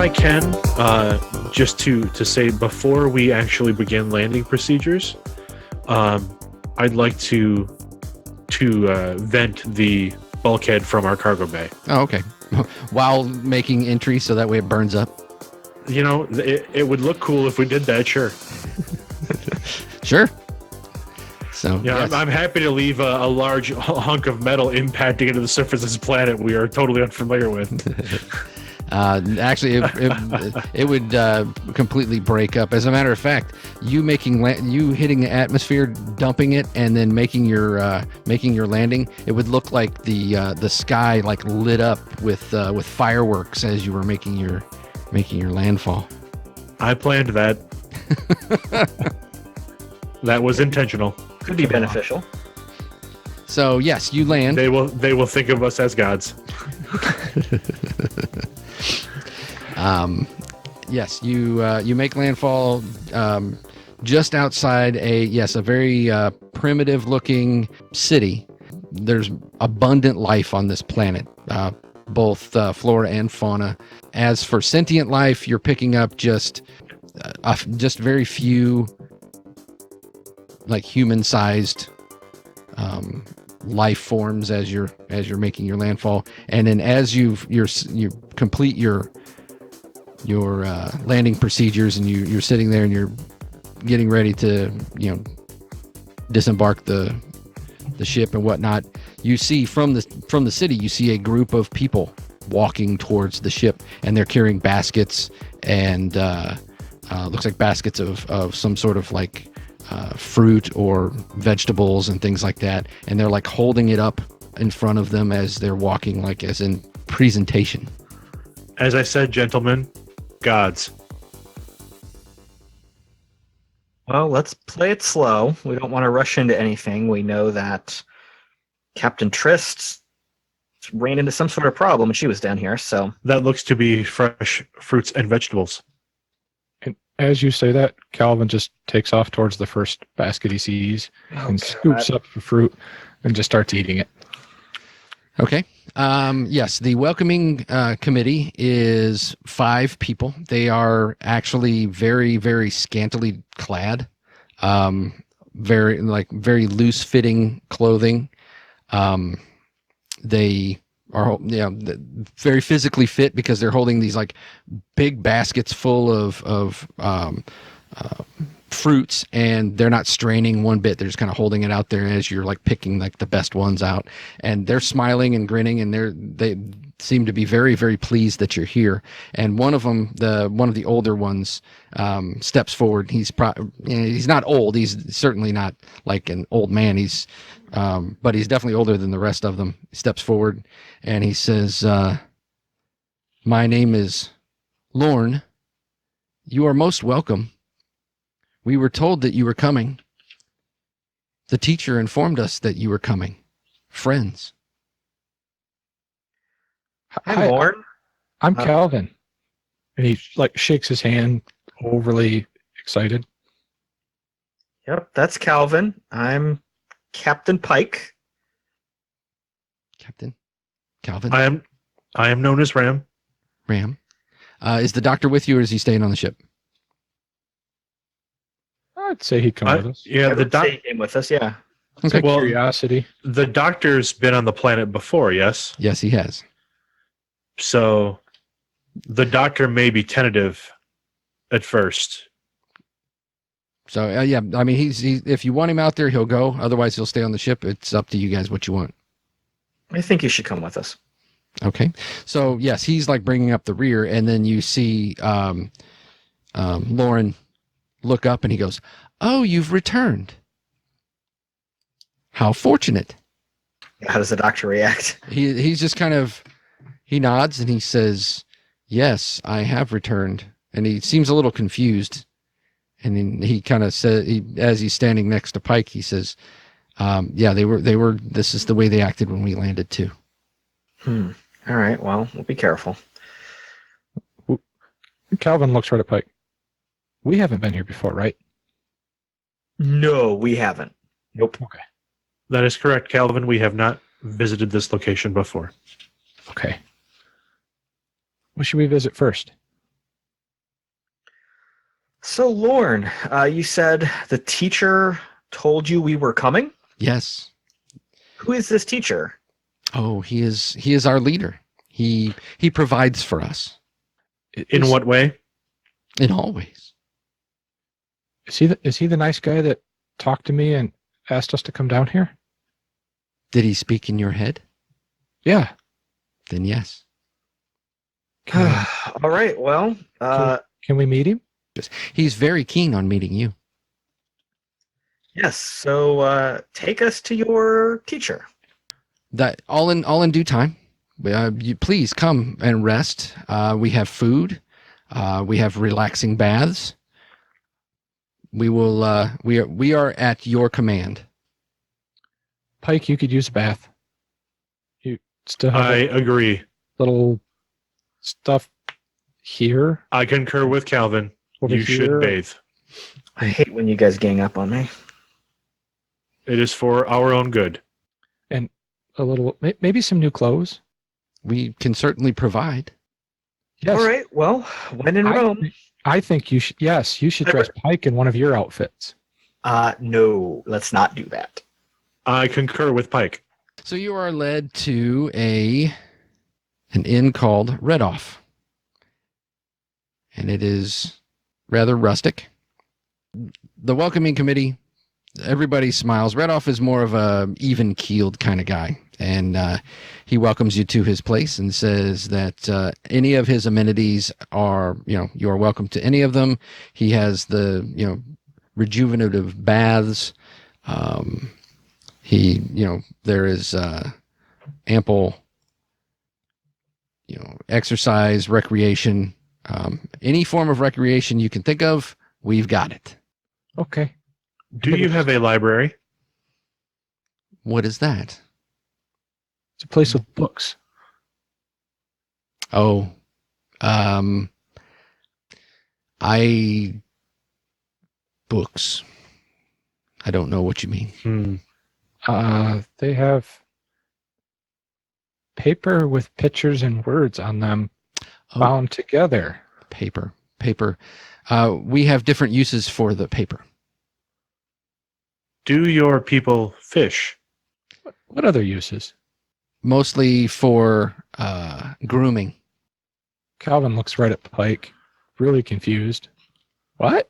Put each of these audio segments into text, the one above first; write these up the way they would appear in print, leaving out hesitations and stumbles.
I can, just to say before we actually begin landing procedures, I'd like to vent the bulkhead from our cargo bay. Oh, okay. While making entry, so that way it burns up. You know, it would look cool if we did that. Sure. Sure. So yeah, yes. I'm happy to leave a large hunk of metal impacting into the surface of this planet we are totally unfamiliar with. Actually, it would completely break up. As a matter of fact, you hitting the atmosphere, dumping it, and then making your landing, it would look like the sky like lit up with fireworks as you were making your landfall. I planned that. That was intentional. Could be beneficial. So yes, you land. They will think of us as gods. Yes, you make landfall just outside a very primitive looking city. There's abundant life on this planet, both flora and fauna. As for sentient life, you're picking up just very few like human-sized life forms as you're making your landfall, and then as you complete your landing procedures and you're sitting there and you're getting ready to disembark the ship and whatnot, you see from the city, you see a group of people walking towards the ship, and they're carrying baskets and looks like baskets of some sort of like fruit or vegetables and things like that, and they're like holding it up in front of them as they're walking, like as in presentation. As I said, gentlemen, gods. Well, let's play it slow. We don't want to rush into anything. We know that Captain Trist ran into some sort of problem and she was down here, so... That looks to be fresh fruits and vegetables. And as you say that, Calvin just takes off towards the first basket he sees and scoops up the fruit and just starts eating it. Okay. Yes, the welcoming committee is 5 people. They are actually very, very scantily clad, very loose-fitting clothing. They are very physically fit because they're holding these like big baskets full of fruits, and they're not straining one bit. They're just kind of holding it out there as you're like picking like the best ones out, and they're smiling and grinning, and they seem to be very, very pleased that you're here. And one of them, one of the older ones, steps forward. He's he's not old. He's certainly not like an old man. But he's definitely older than the rest of them. He steps forward and he says, "My name is Lorne. You are most welcome. We were told that you were coming. The teacher informed us that you were coming. Friends." Hi, Lorne. I'm Calvin. And he like shakes his hand, overly excited. Yep, that's Calvin. I'm Captain Pike. Captain Calvin. I am known as Ram. Ram. Is the doctor with you, or is he staying on the ship? I'd say he'd come with us. Yeah, the doctor came with us. Yeah. Okay. Well, curiosity. The doctor's been on the planet before, yes? Yes, he has. So the doctor may be tentative at first. So yeah, I mean, he's if you want him out there, he'll go. Otherwise, he'll stay on the ship. It's up to you guys what you want. I think you should come with us. Okay. So yes, he's like bringing up the rear, and then you see Lauren look up, and he goes, "Oh, you've returned. How fortunate." How does the doctor react? He's just kind of, he nods and he says, "Yes, I have returned." And he seems a little confused. And then he kind of said, as he's standing next to Pike, he says, "Yeah, they were. This is the way they acted when we landed too." All right. Well, we'll be careful. Calvin looks right at Pike. We haven't been here before, right? No, we haven't. Nope. Okay. That is correct, Calvin. We have not visited this location before. Okay. What should we visit first? So, Lorne, you said the teacher told you we were coming? Yes. Who is this teacher? Oh, he is our leader. He provides for us In what way? in all ways. Is he the nice guy that talked to me and asked us to come down here? Did he speak in your head? Yeah. Then yes. All right, well, Can we meet him? He's very keen on meeting you. yes, so take us to your teacher. That all in due time. You please come and rest. We have food. We have relaxing baths. We will. We are at your command. Pike, you could use a bath. You still have I a agree. little stuff here. I concur with Calvin. Over You here. should bathe. I hate when you guys gang up on me. It is for our own good. And a little, maybe some new clothes. We can certainly provide. Yes. All right, well, when in Rome. I think you should. Yes, you should dress Pike in one of your outfits. No, let's not do that. I concur with Pike. So you are led to an inn called Red Off, and it is rather rustic. The welcoming committee, everybody smiles. Red Off is more of a even-keeled kind of guy, and he welcomes you to his place and says that any of his amenities are, you are welcome to any of them. He has the, rejuvenative baths. There is ample, exercise, recreation, any form of recreation you can think of, we've got it. Okay. Do you have a library? What is that? It's a place with books. Oh, books. I don't know what you mean. They have paper with pictures and words on them bound together. Paper. We have different uses for the paper. Do your people fish? What other uses? Mostly for grooming. Calvin looks right at Pike, really confused. What?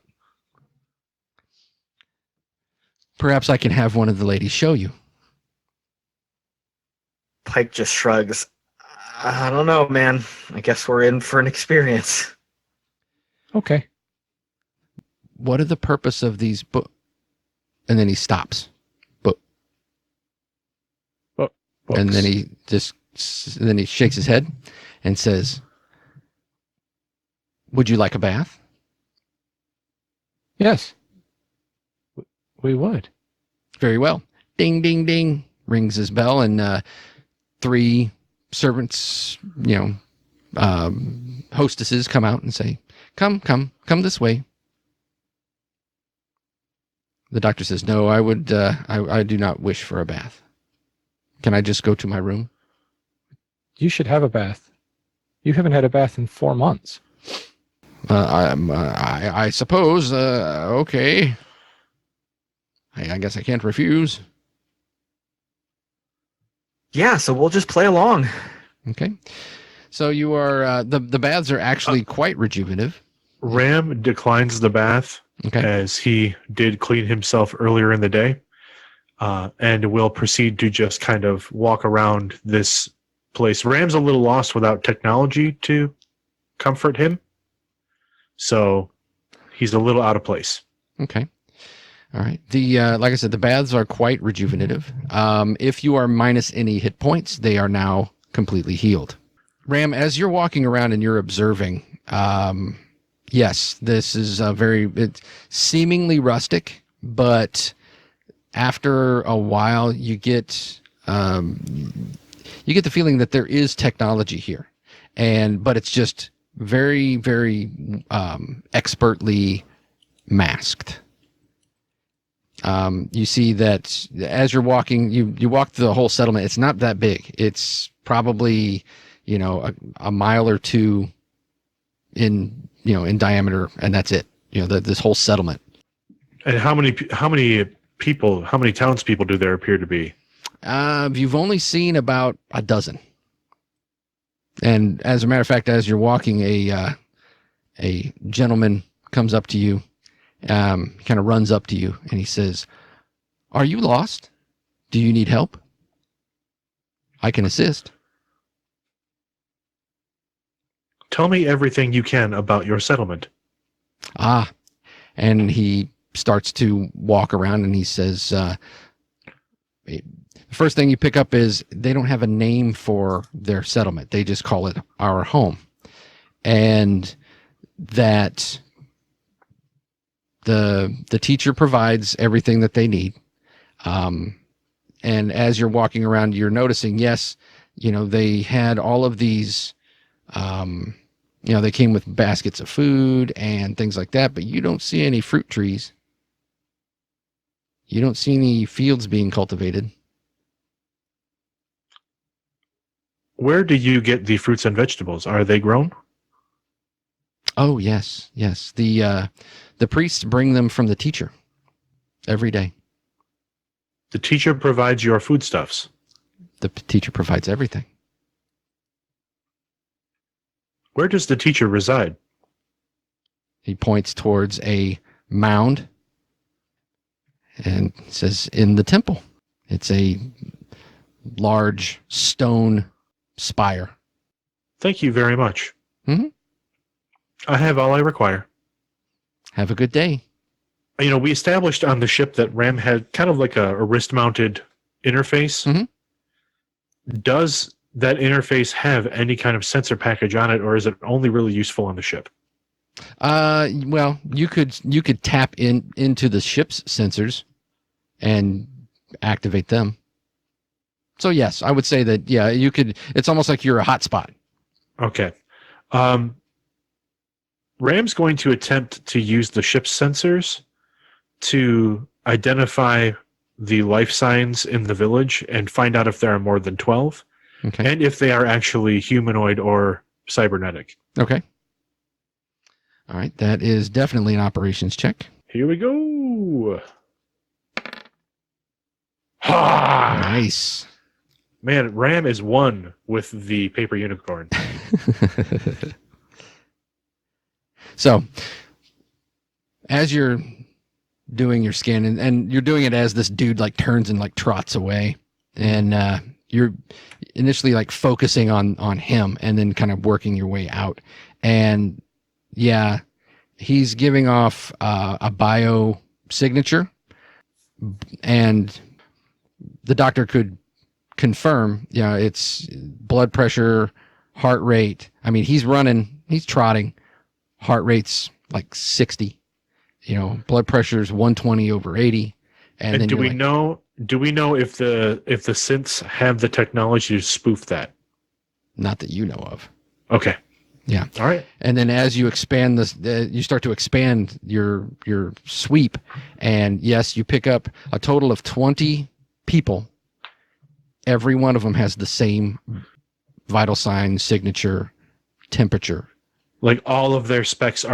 Perhaps I can have one of the ladies show you. Pike just shrugs. I don't know, man. I guess we're in for an experience. Okay. What are the purpose of these books? And then he stops. Books. And then he shakes his head and says, "Would you like a bath?" Yes. We would. Very well. Ding, ding, ding. Rings his bell, and 3 servants, hostesses come out and say, come this way. The doctor says, "No, I would, I do not wish for a bath. Can I just go to my room?" You should have a bath. You haven't had a bath in 4 months. I suppose, okay. I guess I can't refuse. Yeah, so we'll just play along. Okay. So you are, the baths are actually quite rejuvenative. Ram declines the bath Okay. as he did clean himself earlier in the day, and will proceed to just kind of walk around this place. Ram's a little lost without technology to comfort him, so he's a little out of place. Okay. All right. Like I said, the baths are quite rejuvenative. If you are minus any hit points, they are now completely healed. Ram, as you're walking around and you're observing, yes, this is it's seemingly rustic, but after a while, you get the feeling that there is technology here, but it's just very, very expertly masked. You see that as you're walking, you walk the whole settlement. It's not that big. It's probably, a mile or 2 in diameter, and that's it. this whole settlement. And how many townspeople do there appear to be? You've only seen about a dozen. And as a matter of fact, as you're walking, a gentleman comes up to you, kind of runs up to you, and he says, "Are you lost? Do you need help? I can assist." Tell me everything you can about your settlement. And he starts to walk around, and he says, the first thing you pick up is they don't have a name for their settlement. They just call it our home. And that the teacher provides everything that they need. And as you're walking around, you're noticing, yes, they had all of these, they came with baskets of food and things like that, but you don't see any fruit trees. You don't see any fields being cultivated. Where do you get the fruits and vegetables? Are they grown? Oh, yes. The priests bring them from the teacher every day. The teacher provides your foodstuffs. The teacher provides everything. Where does the teacher reside? He points towards a mound and says, "In the temple." It's a large stone spire. Thank you very much. Mhm. I have all I require. Have a good day. We established on the ship that Ram had kind of like a wrist-mounted interface. Mhm. Does that interface have any kind of sensor package on it, or is it only really useful on the ship? Well, you could tap into the ship's sensors and activate them. So yes, I would say that, yeah, you could. It's almost like you're a hotspot. Okay. Ram's going to attempt to use the ship's sensors to identify the life signs in the village and find out if there are more than 12, Okay. and if they are actually humanoid or cybernetic. Okay. All right. That is definitely an operations check. Here we go. Ha! Nice. Man, Ram is one with the paper unicorn. So, as you're doing your scan, and you're doing it as this dude like turns and like trots away, and you're initially like focusing on him, and then kind of working your way out, and yeah, he's giving off a bio signature, and the doctor could confirm, it's blood pressure, heart rate. I mean, he's trotting. Heart rate's like 60. Blood pressure's 120/80. And then do we know if the synths have the technology to spoof that? Not that you know of. Okay. Yeah. All right. And then as you expand this, you start to expand your sweep, and yes, you pick up a total of 20 people. Every one of them has the same vital sign, signature, temperature. Like all of their stats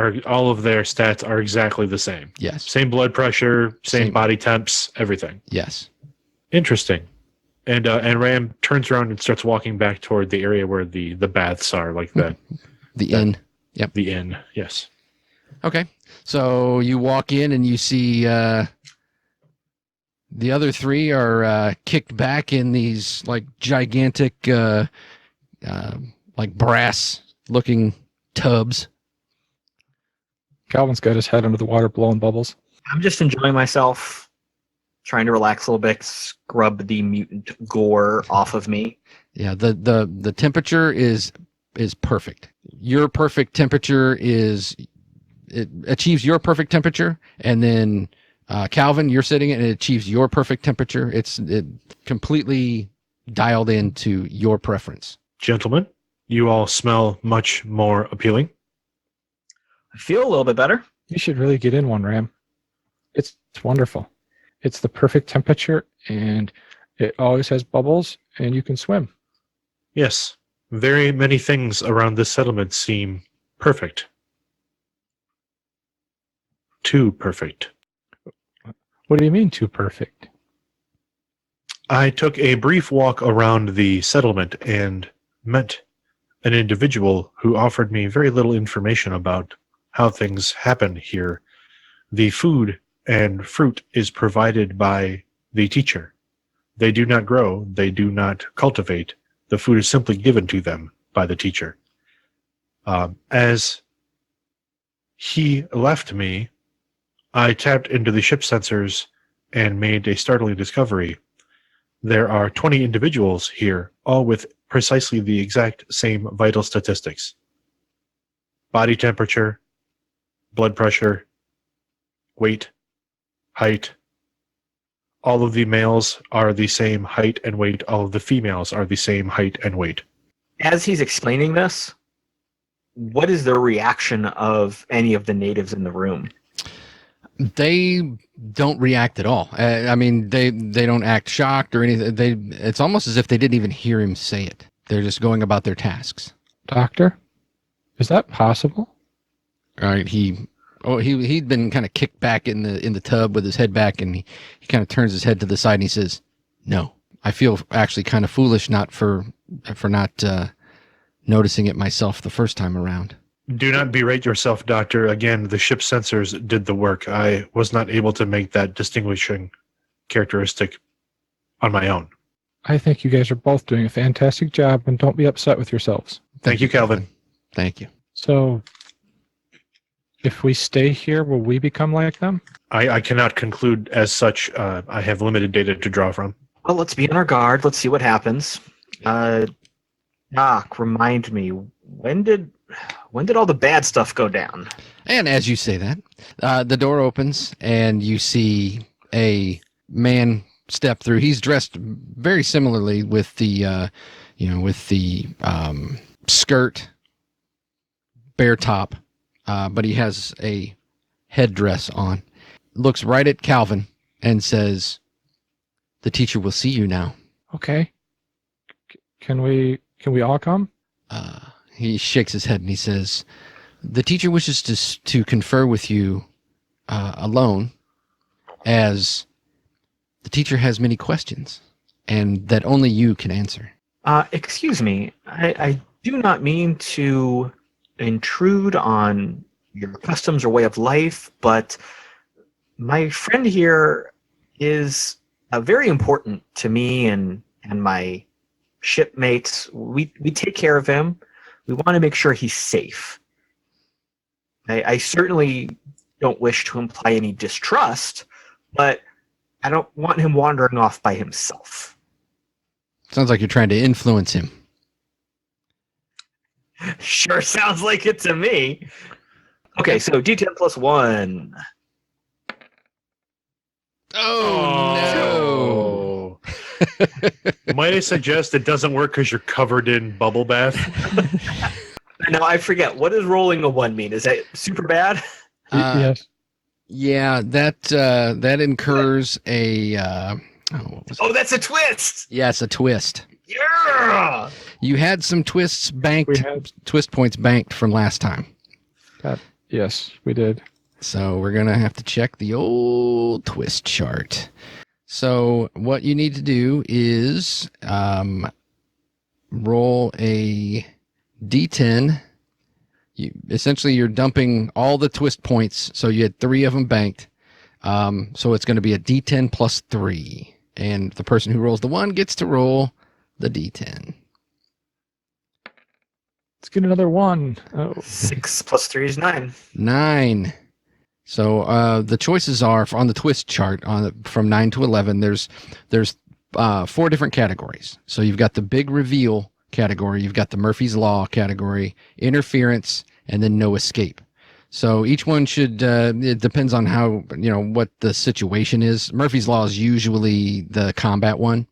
are exactly the same. Yes. Same blood pressure, same body temps, everything. Yes. Interesting. And Ram turns around and starts walking back toward the area where the baths are, like the inn. Yep. The inn. Yes. Okay. So you walk in and you see the other three are kicked back in these like gigantic like brass looking tubs. Calvin's got his head under the water blowing bubbles. I'm just enjoying myself, trying to relax a little bit, scrub the mutant gore off of me. Yeah, the temperature is perfect. Your perfect temperature it achieves your perfect temperature, and then Calvin, you're sitting and it achieves your perfect temperature. It completely dialed into your preference. Gentlemen, you all smell much more appealing. I feel a little bit better. You should really get in one, Ram. It's wonderful. It's the perfect temperature, and it always has bubbles, and you can swim. Yes. Very many things around this settlement seem perfect. too perfect. What do you mean too perfect? I took a brief walk around the settlement and met an individual who offered me very little information about how things happen here. The food and fruit is provided by the teacher. They do not grow, they do not cultivate. The food is simply given to them by the teacher. As he left me, I tapped into the ship sensors and made a startling discovery. There are 20 individuals here, all with precisely the exact same vital statistics. Body temperature, blood pressure, weight, height. All of the males are the same height and weight. All of the females are the same height and weight. As he's explaining this, what is the reaction of any of the natives in the room? They don't react at all. I mean, they don't act shocked or anything. It's almost as if they didn't even hear him say it. They're just going about their tasks. Doctor, is that possible? All right, he'd been kind of kicked back in the tub with his head back, and he kind of turns his head to the side and he says, "No, I feel actually kind of foolish not noticing it myself the first time around." Do not berate yourself, Doctor. Again, the ship sensors did the work. I was not able to make that distinguishing characteristic on my own. I think you guys are both doing a fantastic job, and don't be upset with yourselves. Thank you, Calvin. Thank you. So, if we stay here, will we become like them? I cannot conclude as such. I have limited data to draw from. Well, let's be on our guard. Let's see what happens. Doc, remind me, when did all the bad stuff go down? And as you say that, the door opens and you see a man step through. He's dressed very similarly with the skirt, bare top, but he has a headdress on. Looks right at Calvin and says, "The teacher will see you now." Okay. Can we all come? He shakes his head and he says, "The teacher wishes to confer with you alone, as the teacher has many questions and that only you can answer." Excuse me. I do not mean to intrude on your customs or way of life, but my friend here is very important to me and my shipmates. We take care of him. We want to make sure he's safe. I certainly don't wish to imply any distrust, but I don't want him wandering off by himself. Sounds like you're trying to influence him. Sure sounds like it to me. Okay, so D10 plus 1. Oh, no. Might I suggest it doesn't work because you're covered in bubble bath? No, I forget. What does rolling a 1 mean? Is that super bad? Yes. Yeah, that incurs a... what was it? That's a twist! Yeah, it's a twist. Yeah! You had some twists banked, twist points banked from last time. Yes, we did. So we're going to have to check the old twist chart. So what you need to do is roll a D10. Essentially, you're dumping all the twist points. So you had 3 of them banked. So it's going to be a D10 plus 3. And the person who rolls the 1 gets to roll the D10. Let's get another 1. Oh. 6 plus 3 is 9. 9. So the choices are on the twist chart from 9 to 11. There's 4 different categories. So you've got the big reveal category, you've got the Murphy's Law category, interference, and then no escape. So each one should it depends on how what the situation is. Murphy's Law is usually the combat one.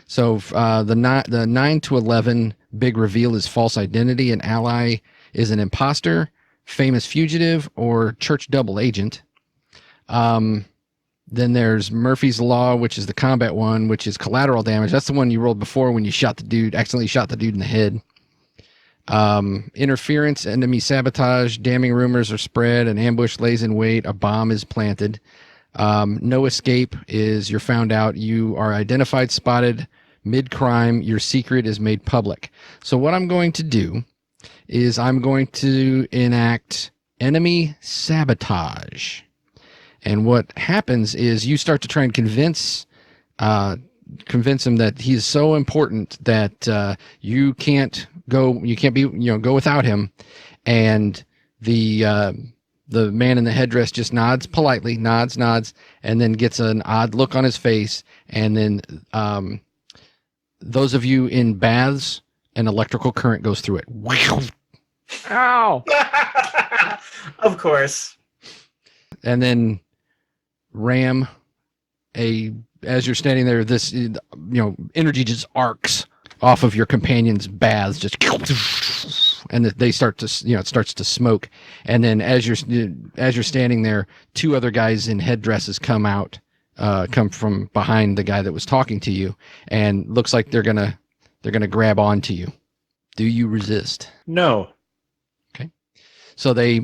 So the 9 to 11 big reveal is false identity. An ally is an imposter, famous fugitive, or church double agent. Then there's Murphy's Law, which is the combat one, which is collateral damage. That's the one you rolled before when you accidentally shot the dude in the head. Interference, enemy sabotage, damning rumors are spread, an ambush lays in wait, a bomb is planted. No escape is you're found out. You are identified, spotted, mid-crime. Your secret is made public. So what I'm going to do is I'm going to enact enemy sabotage. And what happens is you start to try and convince him that he's so important that you can't go without him. And the man in the headdress just nods politely, nods, and then gets an odd look on his face. And then those of you in baths, an electrical current goes through it. Ow! Of course. And then Ram, as you're standing there, this energy just arcs off of your companion's baths, just and they start to it starts to smoke. And then as you're standing there, two other guys in headdresses come from behind the guy that was talking to you, and looks like they're gonna grab onto you. Do you resist? No. So they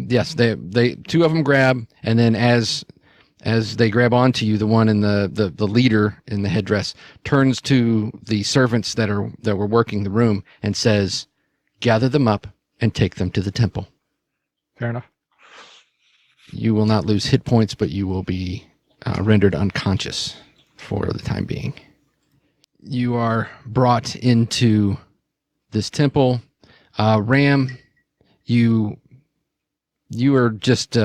two of them grab, and then as they grab onto you, the one in the leader in the headdress turns to the servants that were working the room and says, "Gather them up and take them to the temple." Fair enough. You will not lose hit points, but you will be rendered unconscious for the time being. You are brought into this temple. Ram, you are just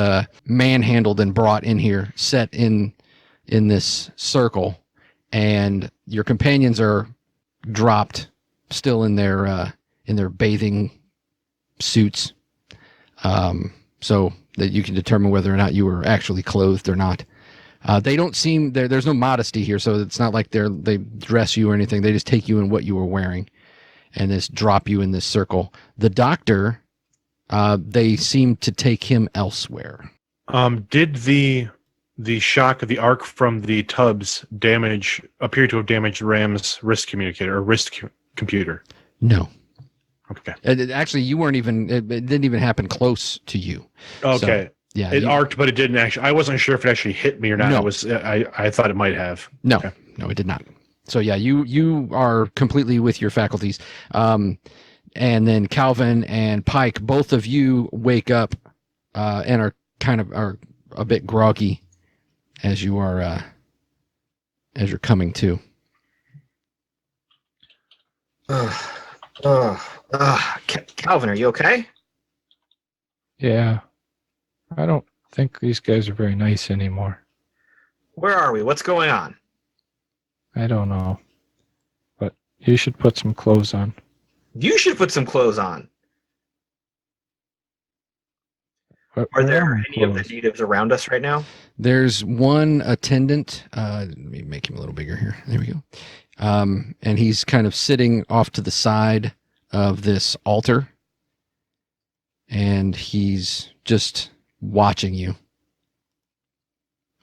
manhandled and brought in here, set in this circle, and your companions are dropped, still in their bathing suits, so that you can determine whether or not you were actually clothed or not. They don't seem there's no modesty here, so it's not like they dress you or anything. They just take you in what you were wearing, and just drop you in this circle. The doctor. They seem to take him elsewhere. Did the shock of the arc from the tubs appear to have damaged Ram's wrist communicator or computer? No. Okay. Actually, you weren't even. It didn't even happen close to you. Okay. So, yeah. It arced, but it didn't actually. I wasn't sure if it actually hit me or not. No. I thought it might have. No. Okay. No, it did not. So yeah, you are completely with your faculties. And then Calvin and Pike, both of you wake up and are a bit groggy as you are as you're coming to. Calvin, are you okay? Yeah. I don't think these guys are very nice anymore. Where are we? What's going on? I don't know. But you should put some clothes on. You should put some clothes on. Are there any of the natives around us right now? There's one attendant. Let me make him a little bigger here. There we go. And he's kind of sitting off to the side of this altar, and he's just watching you.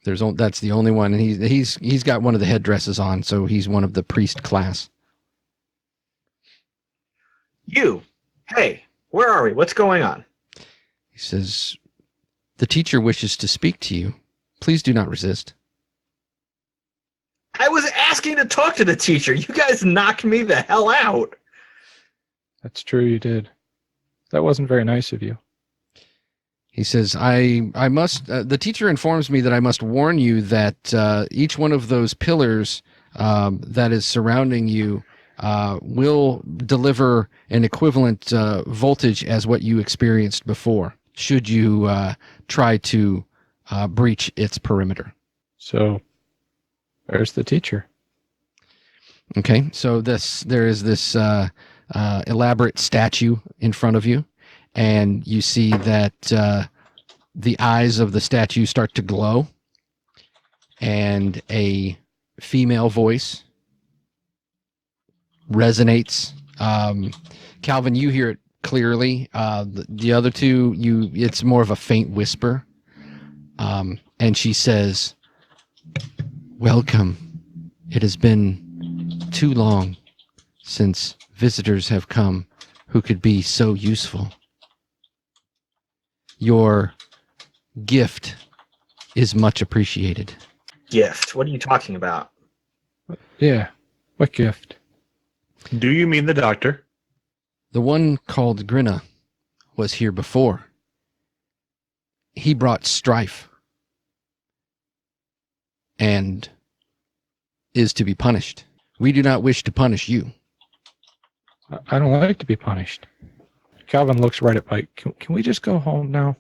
That's the only one, and he's got one of the headdresses on, so he's one of the priest class. You. Hey, where are we? What's going on? He says, "The teacher wishes to speak to you. Please do not resist." I was asking to talk to the teacher. You guys knocked me the hell out. That's true, you did. That wasn't very nice of you. He says, I must, the teacher informs me that I must warn you that each one of those pillars that is surrounding you will deliver an equivalent voltage as what you experienced before, should you try to breach its perimeter. So, where's the teacher? Okay, so there is this elaborate statue in front of you, and you see that the eyes of the statue start to glow, and a female voice resonates. Calvin, you hear it clearly. The other two, it's more of a faint whisper. And she says, "Welcome. It has been too long since visitors have come who could be so useful. Your gift is much appreciated. Gift. What are you talking about? Yeah. What gift? Do you mean the doctor? The one called Grinna was here before. He brought strife and is to be punished. We do not wish to punish you. I don't like to be punished. Calvin looks right at Pike. Can we just go home now?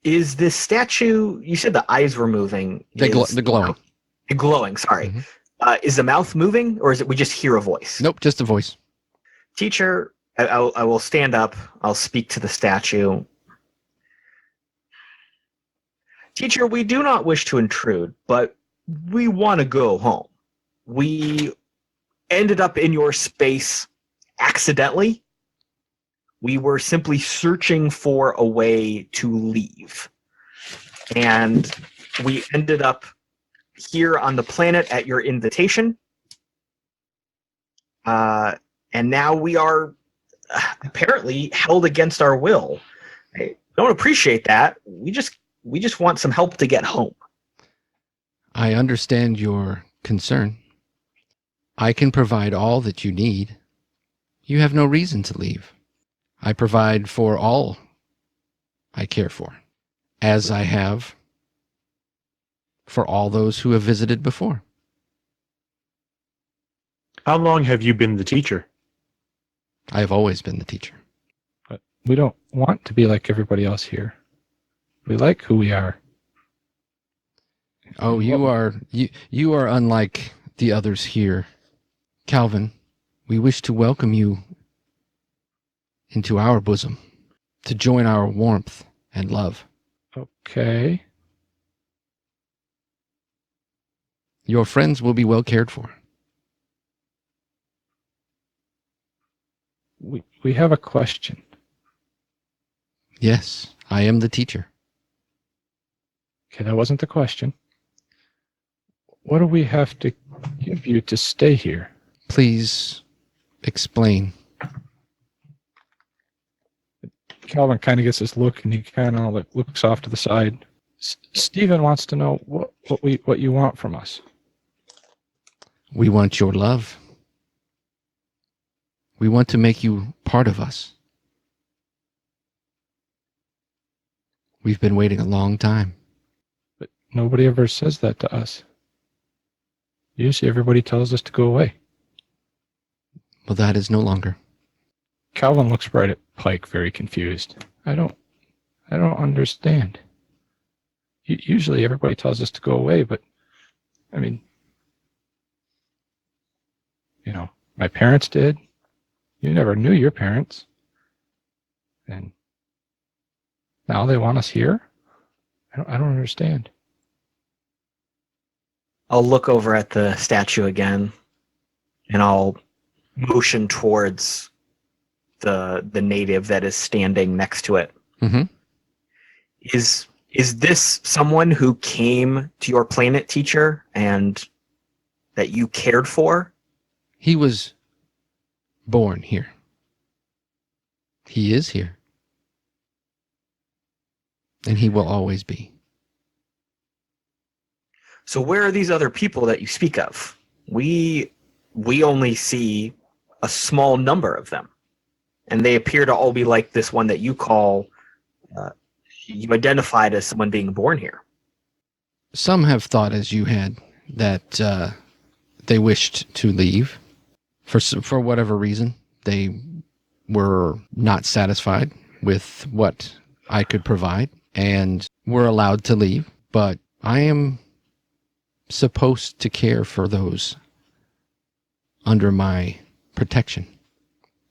Is this statue? You said the eyes were moving. The glowing. The glowing. Sorry. Mhm. Is the mouth moving, or is it we just hear a voice? Nope, just a voice. Teacher, I will stand up. I'll speak to the statue. Teacher, we do not wish to intrude, but we want to go home. We ended up in your space accidentally. We were simply searching for a way to leave. And we ended up here on the planet at your invitation. And now we are apparently held against our will. I don't appreciate that. We just want some help to get home. I understand your concern. I can provide all that you need. You have no reason to leave. I provide for all I care for, as I have for all those who have visited before. How long have you been the teacher? I have always been the teacher. But we don't want to be like everybody else here. We like who we are. Oh, you are unlike the others here. Calvin, we wish to welcome you into our bosom, to join our warmth and love. Okay. Your friends will be well cared for. We have a question. Yes, I am the teacher. Okay, that wasn't the question. What do we have to give you to stay here? Please explain. Calvin kind of gets this look, and he kind of like looks off to the side. Stephen wants to know what you want from us. We want your love. We want to make you part of us. We've been waiting a long time. But nobody ever says that to us. Usually everybody tells us to go away. Well, that is no longer. Calvin looks right at Pike, very confused. I don't understand. Usually everybody tells us to go away, but I mean, my parents did. You never knew your parents. And now they want us here? I don't understand. I'll look over at the statue again, and I'll motion towards the native that is standing next to it. Mm-hmm. Is this someone who came to your planet, teacher, and that you cared for? He was born here. He is here. And he will always be. So where are these other people that you speak of? We only see a small number of them, and they appear to all be like this one that you call, you identified as someone being born here. Some have thought, as you had, that they wished to leave for whatever reason. They were not satisfied with what I could provide and were allowed to leave. But I am supposed to care for those under my protection.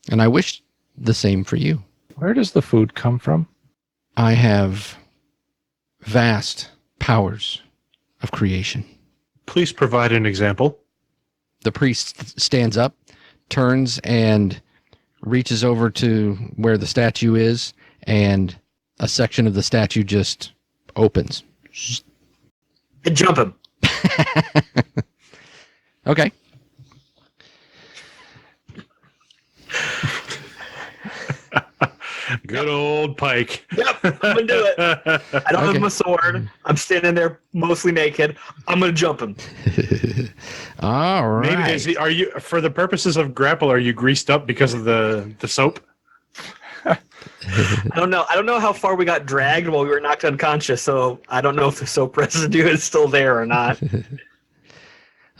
And I wish the same for you. Where does the food come from? I have vast powers of creation. Please provide an example. The priest stands up, turns, and reaches over to where the statue is, and a section of the statue just opens. And jump him. Okay. Good old Pike. Yep, I'm gonna do it. I don't Okay. have my sword. I'm standing there mostly naked. I'm gonna jump him. All right. Maybe are you, for the purposes of grapple, are you greased up because of the soap? I don't know. I don't know how far we got dragged while we were knocked unconscious, so I don't know if the soap residue is still there or not.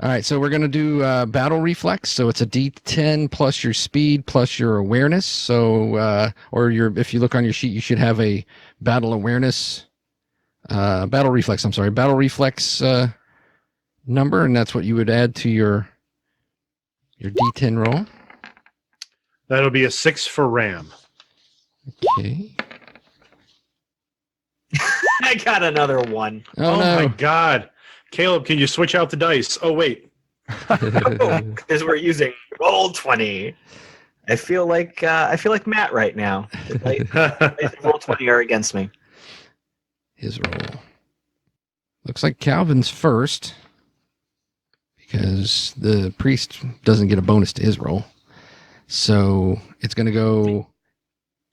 All right, so we're going to do battle reflex. So it's a D10 plus your speed plus your awareness. So, if you look on your sheet, you should have a battle reflex. Battle reflex number, and that's what you would add to your D10 roll. That'll be a 6 for Ram. Okay. I got another one. Oh, my no. God. Caleb, can you switch out the dice? Oh, wait. Because we're using Roll20. I feel like Matt right now. Roll20 are against me. His roll. Looks like Calvin's first because the priest doesn't get a bonus to his roll. So it's going to go.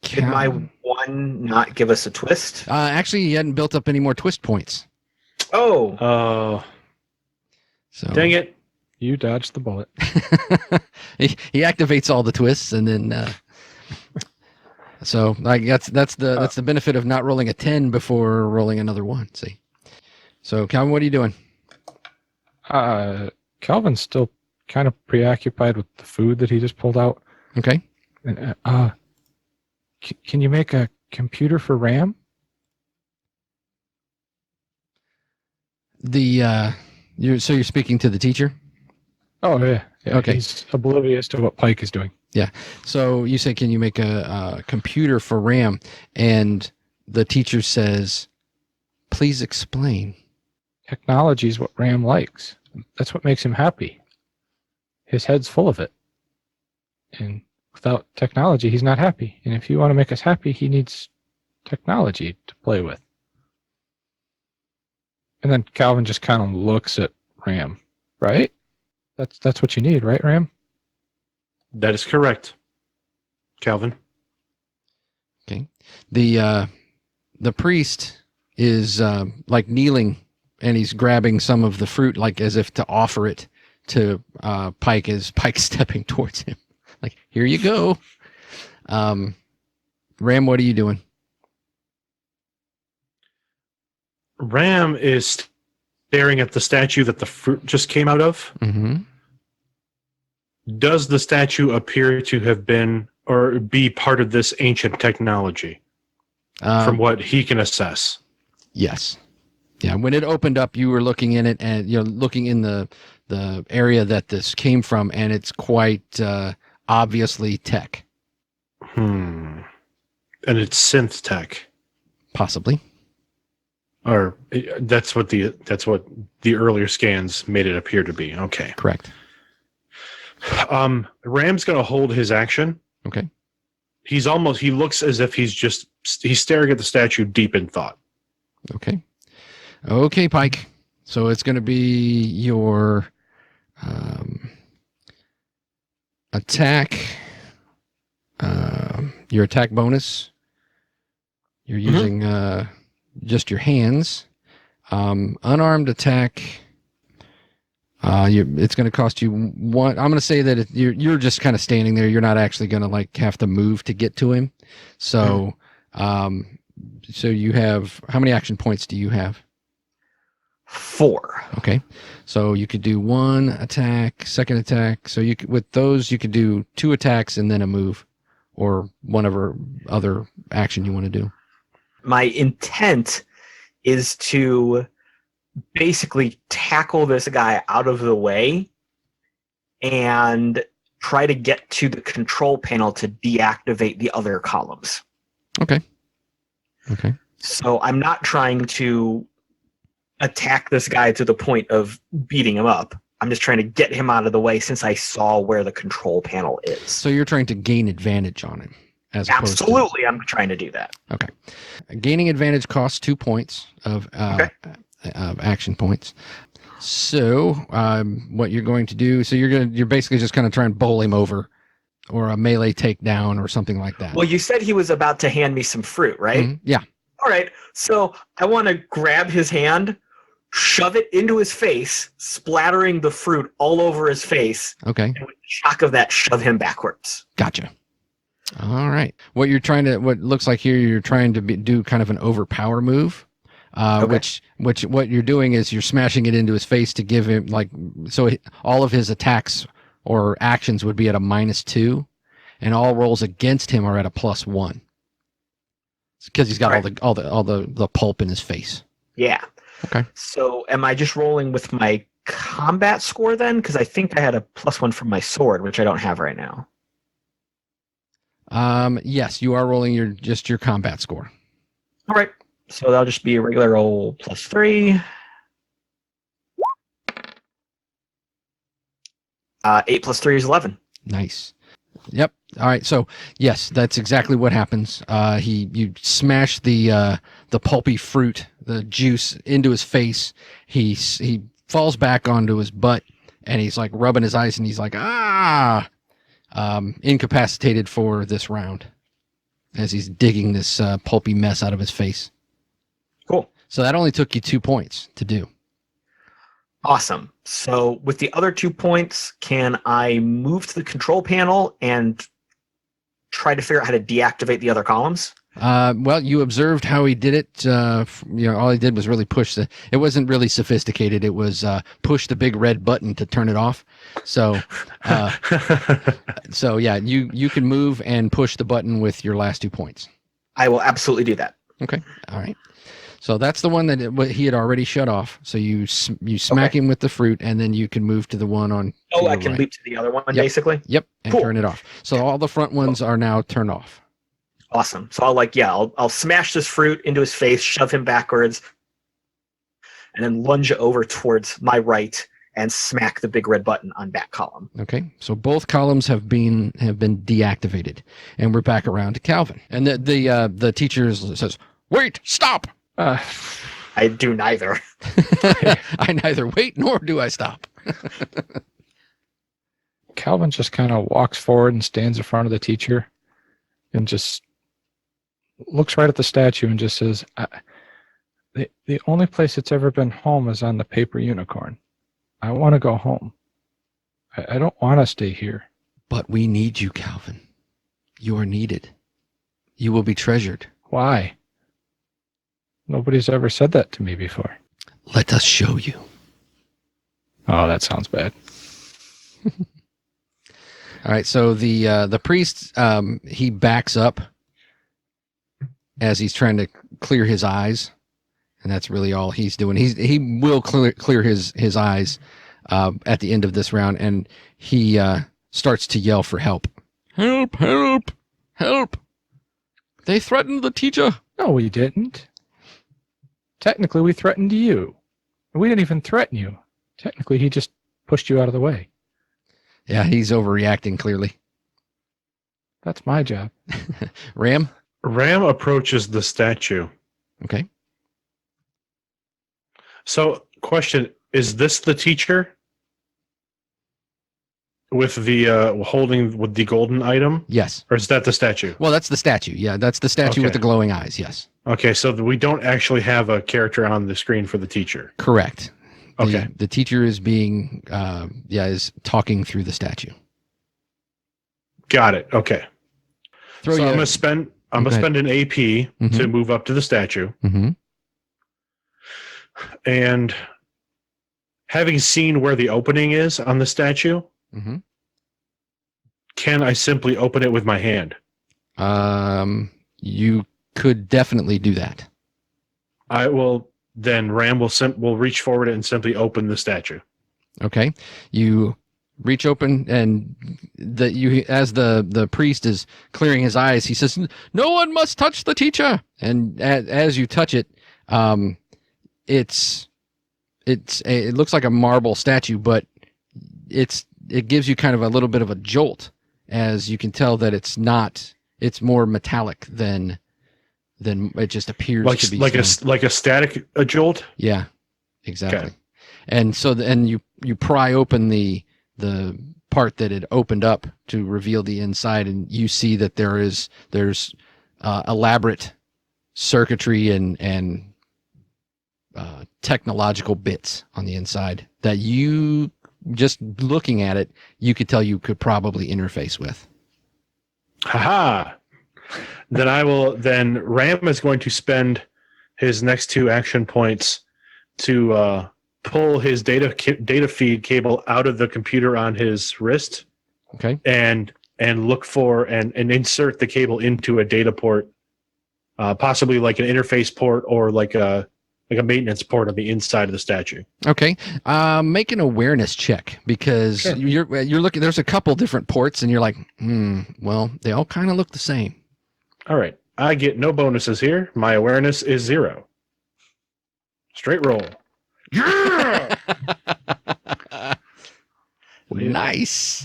Did my one not give us a twist? Actually, he hadn't built up any more twist points. Oh, So Dang it. You dodged the bullet. he activates all the twists, and then so like that's the benefit of not rolling a 10 before rolling another one. See, so Calvin, what are you doing? Calvin's still kind of preoccupied with the food that he just pulled out. Okay. And, can you make a computer for RAM? You're speaking to the teacher. Oh yeah. Okay. He's oblivious to what Pike is doing. So you say, can you make a computer for RAM? And the teacher says, please explain. Technology is what Ram likes. That's what makes him happy. His head's full of it. And without technology, he's not happy. And if you want to make us happy, he needs technology to play with. And then Calvin just kind of looks at Ram, right? That's what you need, right, Ram? That is correct, Calvin. Okay. The priest is like kneeling, and he's grabbing some of the fruit, like as if to offer it to Pike as Pike's stepping towards him. Like, here you go. Ram, what are you doing? Ram is staring at the statue that the fruit just came out of. Mm-hmm. Does the statue appear to have been or be part of this ancient technology from what he can assess? Yes. Yeah. When it opened up, you were looking in it, and looking in the area that this came from, and it's quite obviously tech. And it's synth tech, Possibly. or that's what the earlier scans made it appear to be. Okay. Correct. Ram's going to hold his action. Okay. He looks as if he's staring at the statue deep in thought. Okay. Okay, Pike. So it's going to be your attack. Your attack bonus. You're using just your hands. Unarmed attack. It's going to cost you one. I'm going to say that you're just kind of standing there. You're not actually going to like have to move to get to him. So, so you have, how many action points do you have? 4. Okay. So you could do one attack, second attack. So with those, you could do 2 attacks and then a move, or whatever other action you want to do. My intent is to basically tackle this guy out of the way and try to get to the control panel to deactivate the other columns. Okay. So I'm not trying to attack this guy to the point of beating him up. I'm just trying to get him out of the way since I saw where the control panel is. So you're trying to gain advantage on him. Absolutely, I'm trying to do that. Okay. Gaining advantage costs 2 points of action points. So what you're going to do, so you're basically just kind of try and bowl him over or a melee takedown or something like that. Well, you said he was about to hand me some fruit, right? Mhm. Yeah. All right. So I want to grab his hand, shove it into his face, splattering the fruit all over his face, Okay. and with the shock of that, shove him backwards. Gotcha. All right. What looks like here, you're trying to do kind of an overpower move, Okay. which what you're doing is you're smashing it into his face to give him all of his attacks or actions would be at a -2, and all rolls against him are at a +1. Because he's got Right. all the pulp in his face. Yeah. Okay. So am I just rolling with my combat score then? Because I think I had a +1 from my sword, which I don't have right now. Yes, you are rolling your combat score. All right. So that'll just be a regular old +3. 8 + 3 is 11. Nice. Yep. All right. So yes, that's exactly what happens. You smash the pulpy fruit, the juice into his face. He falls back onto his butt, and he's like rubbing his eyes, and he's like, incapacitated for this round as he's digging this pulpy mess out of his face. Cool. So that only took you 2 points to do. Awesome. So with the other 2 points, can I move to the control panel and try to figure out how to deactivate the other columns? Well, you observed how he did it. All he did was really push it wasn't really sophisticated. It was push the big red button to turn it off. So, yeah, you can move and push the button with your last 2 points. I will absolutely do that. Okay. All right. So that's the one that he had already shut off. So you smack him with the fruit, and then you can move to the one on. Oh, I can leap to the other one, basically? Yep, and Cool. turn it off. So all the front ones are now turned off. Awesome. So I'll smash this fruit into his face, shove him backwards, and then lunge over towards my right and smack the big red button on that column. Okay, so both columns have been deactivated, and we're back around to Calvin. And the teacher says, "Wait, stop." I do neither. I neither wait nor do I stop. Calvin just kind of walks forward and stands in front of the teacher and just looks right at the statue and just says, the only place it's ever been home is on the paper unicorn. I want to go home. I don't want to stay here. But we need you, Calvin. You are needed. You will be treasured. Why? Nobody's ever said that to me before. Let us show you. Oh, that sounds bad. All right, so the priest, he backs up as he's trying to clear his eyes, and that's really all he's doing. He will clear his eyes at the end of this round, and he starts to yell for help. Help! Help! Help! They threatened the teacher. No, we didn't. Technically, we threatened you. We didn't even threaten you. Technically, he just pushed you out of the way. Yeah, he's overreacting clearly. That's my job. Ram? Ram approaches the statue. Okay. So, question, is this the teacher with the holding with the golden item? Yes. Or is that the statue? Well, that's the statue. Yeah, that's the statue with Okay. the glowing eyes. Yes. Okay, so we don't actually have a character on the screen for the teacher. Correct. Okay. The teacher is being, is talking through the statue. Got it. Okay. Throw So you. I'm gonna spend an AP to move up to the statue, Mm-hmm. and having seen where the opening is on the statue, Mm-hmm. can I simply open it with my hand? You could definitely do that. I will. Then Ram will reach forward and simply open the statue. Okay. You reach open, and as the priest is clearing his eyes, he says, "No one must touch the teacher." And as you touch it, it looks like a marble statue, but it gives you kind of a little bit of a jolt, as you can tell that it's more metallic than it just appears to be. Like a static jolt. Yeah, exactly. Okay. And so you pry open the part that had opened up to reveal the inside, and you see that there's elaborate circuitry and technological bits on the inside that you, just looking at it, you could tell you could probably interface with. Haha. Then Ram is going to spend his next 2 action points to pull his data feed cable out of the computer on his wrist. Okay. And look for and insert the cable into a data port, possibly like an interface port or like a maintenance port on the inside of the statue. Okay. Make an awareness check, because Sure. you're looking. There's a couple different ports, and you're like, well, they all kind of look the same. All right. I get no bonuses here. My awareness is 0. Straight roll. Yeah! Nice.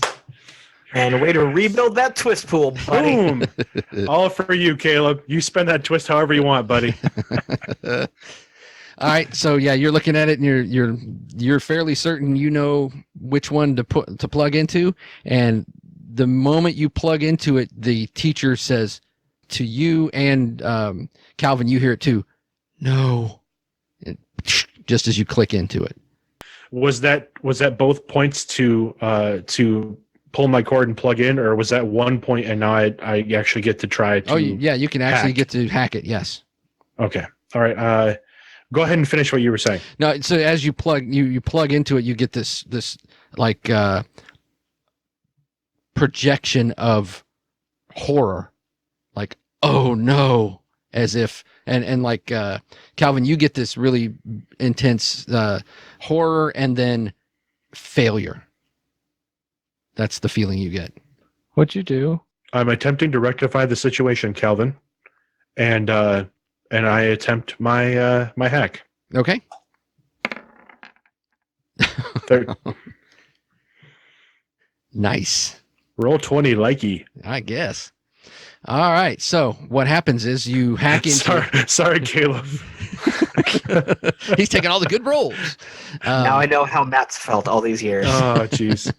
And a way to rebuild that twist pool, buddy. Boom. All for you, Caleb. You spend that twist however you want, buddy. All right, so yeah, you're looking at it, and you're fairly certain you know which one to plug into, and the moment you plug into it, the teacher says to you and Calvin, you hear it too. No, and just as you click into it. Was that both points to pull my cord and plug in, or was that one point and now I actually get to try to? Oh yeah, you can actually hack? get to hack it. Yes. Okay. All right. Go ahead and finish what you were saying. No, so as you plug into it, you get this like projection of horror, like, oh no, as if and like Calvin, you get this really intense horror and then failure. That's the feeling you get. What'd you do? I'm attempting to rectify the situation, Calvin, and I attempt my my hack. Okay. Third, Nice. roll 20, likey. I guess. All right. So what happens is you hack into. Sorry, Caleb. He's taking all the good rolls. Now I know how Matt's felt all these years. Oh, jeez.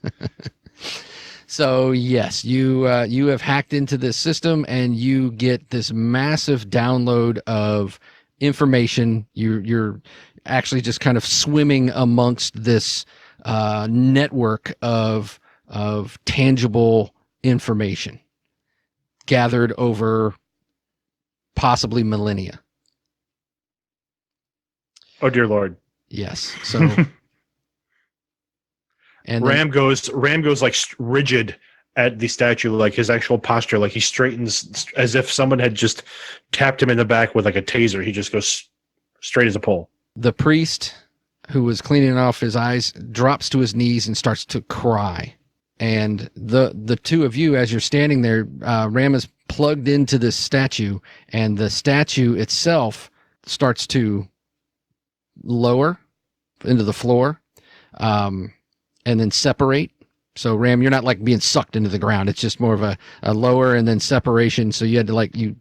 So yes, you have hacked into this system, and you get this massive download of information. You're actually just kind of swimming amongst this network of tangible information gathered over possibly millennia. Oh, dear Lord. Yes. So. And Ram goes like rigid at the statue, like his actual posture, like he straightens as if someone had just tapped him in the back with like a taser. He just goes straight as a pole. the priest, who was cleaning off his eyes, drops to his knees and starts to cry. And the two of you, as you're standing there, Ram is plugged into this statue, and the statue itself starts to lower into the floor, and then separate. So Ram, you're not like being sucked into the ground. It's just more of a lower and then separation. So you had to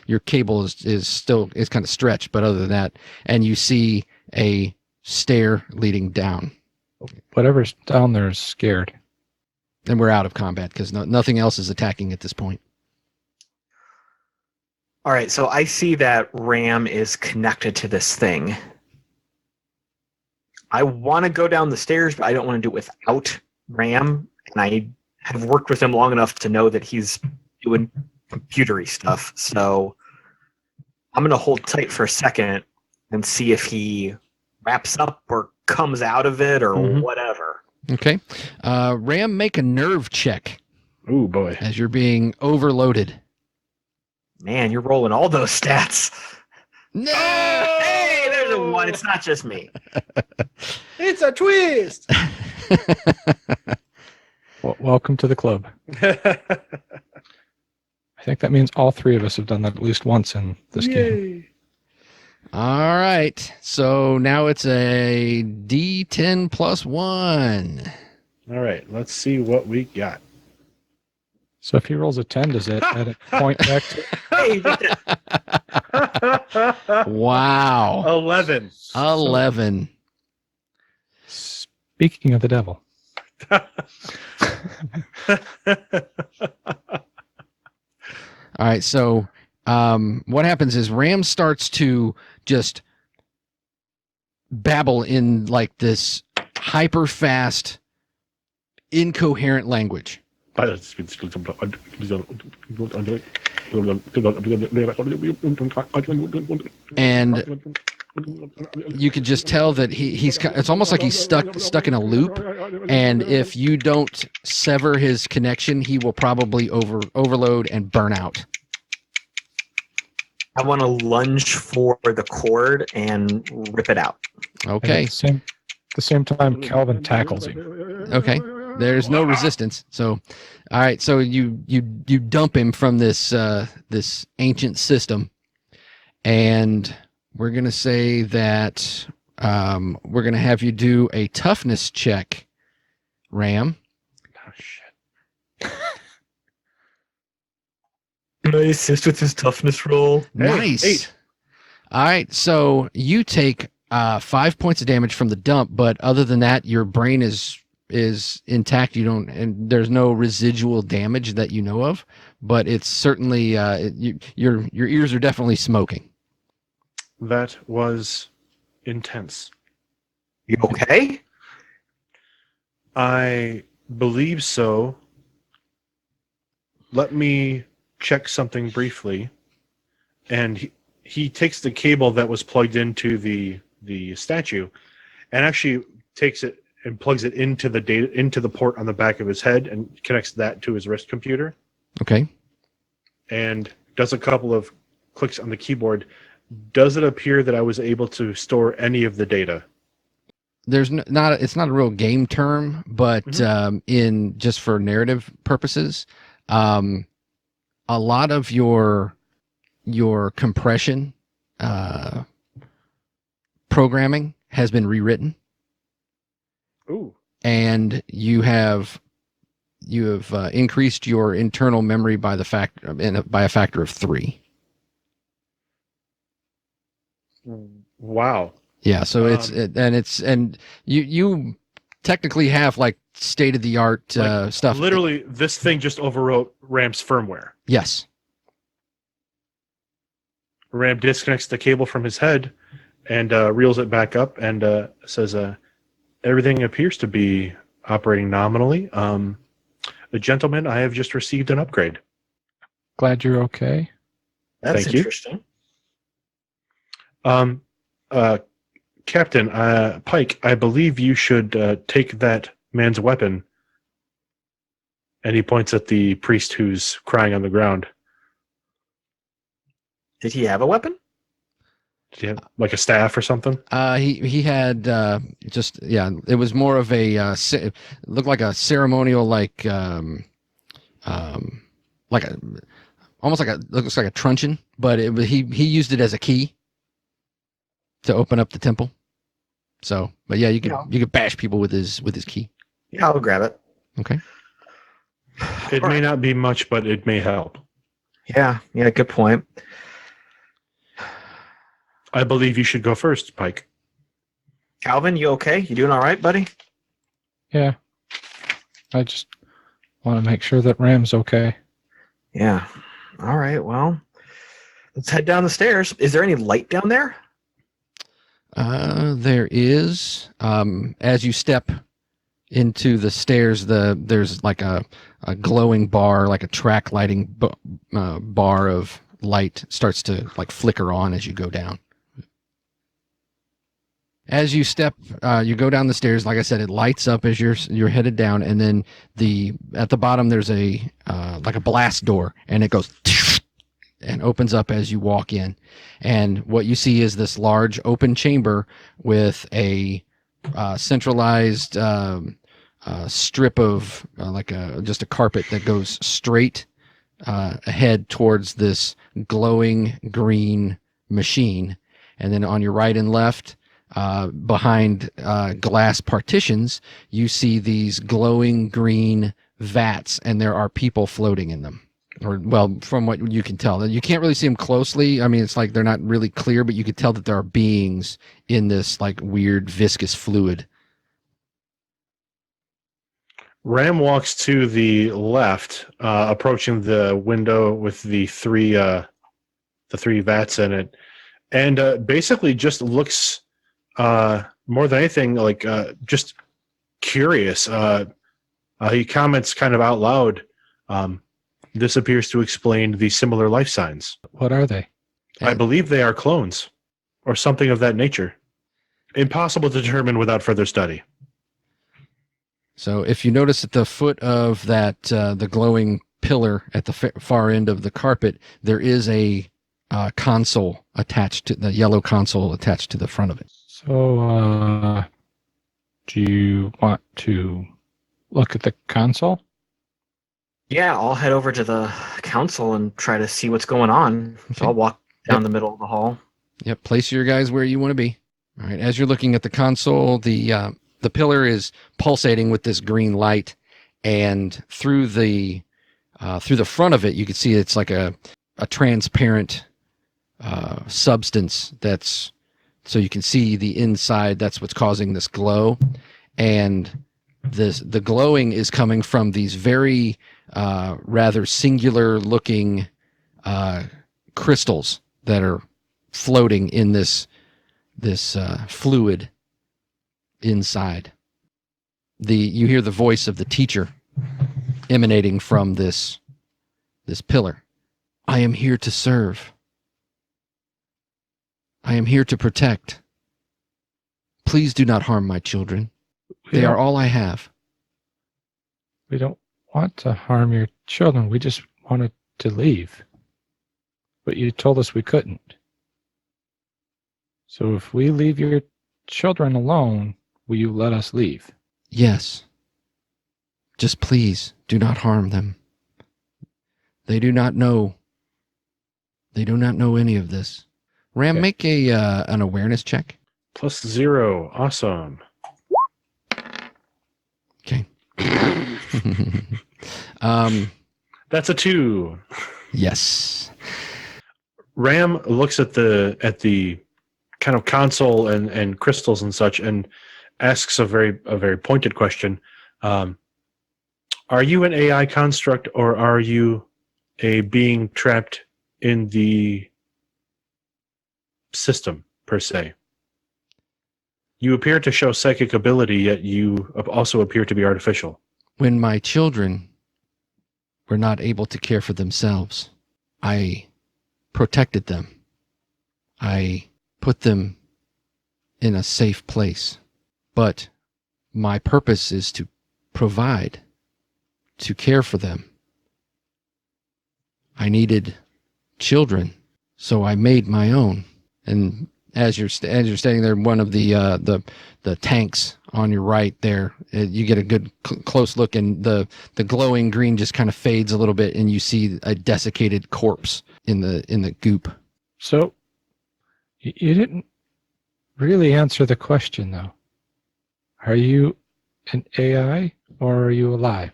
your cable is still kind of stretched, but other than that, and you see a stair leading down. Whatever's down there is scared. And we're out of combat because nothing else is attacking at this point. All right, so I see that Ram is connected to this thing. I want to go down the stairs, but I don't want to do it without Ram. And I have worked with him long enough to know that he's doing computery stuff. So I'm going to hold tight for a second and see if he wraps up or comes out of it or whatever. Okay. Ram, make a nerve check. Ooh, boy. As you're being overloaded. Man, you're rolling all those stats. No! Hey, there's a one. It's not just me. It's a twist. Well, welcome to the club. I think that means all three of us have done that at least once in this game. All right. So now it's a D10 plus 1. All right, let's see what we got. So if he rolls a 10, does it add a point back to Hey, Wow. 11. 11. Speaking of the devil. All right, so what happens is Ram starts to just babble in like this hyper fast, incoherent language. And you could just tell that it's almost like he's stuck in a loop, and if you don't sever his connection, he will probably overload and burn out. I want to lunge for the cord and rip it out. Okay. At the same time, Calvin tackles him. Okay. There's no resistance. So, all right. So you dump him from this this ancient system, and we're gonna say that we're gonna have you do a toughness check, Ram. Oh shit. Can I assist with his toughness roll? Nice. 8. All right. So you take 5 points of damage from the dump, but other than that, your brain is intact. And there's no residual damage that you know of, but it's certainly your ears are definitely smoking. That was intense. You okay? I believe so. Let me check something briefly. And he takes the cable that was plugged into the statue and actually takes it and plugs it into the port on the back of his head and connects that to his wrist computer. Okay. And does a couple of clicks on the keyboard. Does it appear that I was able to store any of the data? There's it's not a real game term, but in just for narrative purposes, a lot of your compression programming has been rewritten. Ooh. And you have increased your internal memory by a factor of 3. Wow. Yeah, so you technically have like state of the art stuff. Literally, this thing just overwrote Ram's firmware. Yes. Ram disconnects the cable from his head and reels it back up and says, everything appears to be operating nominally. Gentlemen, I have just received an upgrade. Glad you're okay. That's Thank you. interesting. Captain, Pike, I believe you should take that man's weapon. And he points at the priest who's crying on the ground. Did he have a weapon? Did he have like a staff or something? He had it was more of a looked like a ceremonial looks like a truncheon, but he used it as a key to open up the temple. So, but yeah, you could bash people with his key. Yeah, I'll grab it. Okay. It may not be much, but it may help. Yeah, good point. I believe you should go first, Pike. Calvin, you okay? You doing all right, buddy? Yeah. I just want to make sure that Ram's okay. Yeah. All right, well, let's head down the stairs. Is there any light down there? There is. As you step into the stairs, there's like a glowing bar, like a track lighting bar of light starts to like flicker on as you go down. As you you go down the stairs. Like I said, it lights up as you're headed down, and then at the bottom there's a like a blast door, and it goes and opens up as you walk in. And what you see is this large open chamber with a centralized strip of just a carpet that goes straight ahead towards this glowing green machine. And then on your right and left, behind glass partitions, you see these glowing green vats, and there are people floating in them. Or, well, from what you can tell. You can't really see them closely. I mean, it's like they're not really clear, but you could tell that there are beings in this like weird viscous fluid. Ram walks to the left, approaching the window with the three vats in it, and basically just looks more than anything like just curious. He comments kind of out loud. This appears to explain the similar life signs. What are they? I believe they are clones, or something of that nature. Impossible to determine without further study. So if you notice at the foot of that, the glowing pillar at the far end of the carpet, there is a console attached to the yellow console attached to the front of it. So, do you want to look at the console? Yeah, I'll head over to the council and try to see what's going on. So I'll walk down the middle of the hall. Yep, place your guys where you want to be. All right, as you're looking at the console, the pillar is pulsating with this green light, and through the front of it, you can see it's like a transparent substance that's, so you can see the inside. That's what's causing this glow, and the glowing is coming from these very rather singular looking crystals that are floating in this fluid inside. You hear the voice of the teacher emanating from this pillar. I am here to serve. I am here to protect. Please do not harm my children. They are all I have. We don't want to harm your children. We just wanted to leave. But you told us we couldn't. So if we leave your children alone, will you let us leave? Yes. Just please do not harm them. They do not know. They do not know any of this. Ram, Okay. make an awareness check. +0. Awesome. Okay. That's a 2. Yes. Ram looks at the kind of console and crystals and such, and asks a very pointed question. Are you an AI construct, or are you a being trapped in the system per se? You appear to show psychic ability, yet you also appear to be artificial. When my children were not able to care for themselves, I protected them. I put them in a safe place. But my purpose is to provide, to care for them. I needed children, so I made my own. And as you're standing there, one of the tanks on your right there, you get a good close look, and the glowing green just kind of fades a little bit, and you see a desiccated corpse in the goop. So, you didn't really answer the question, though. Are you an AI or are you alive?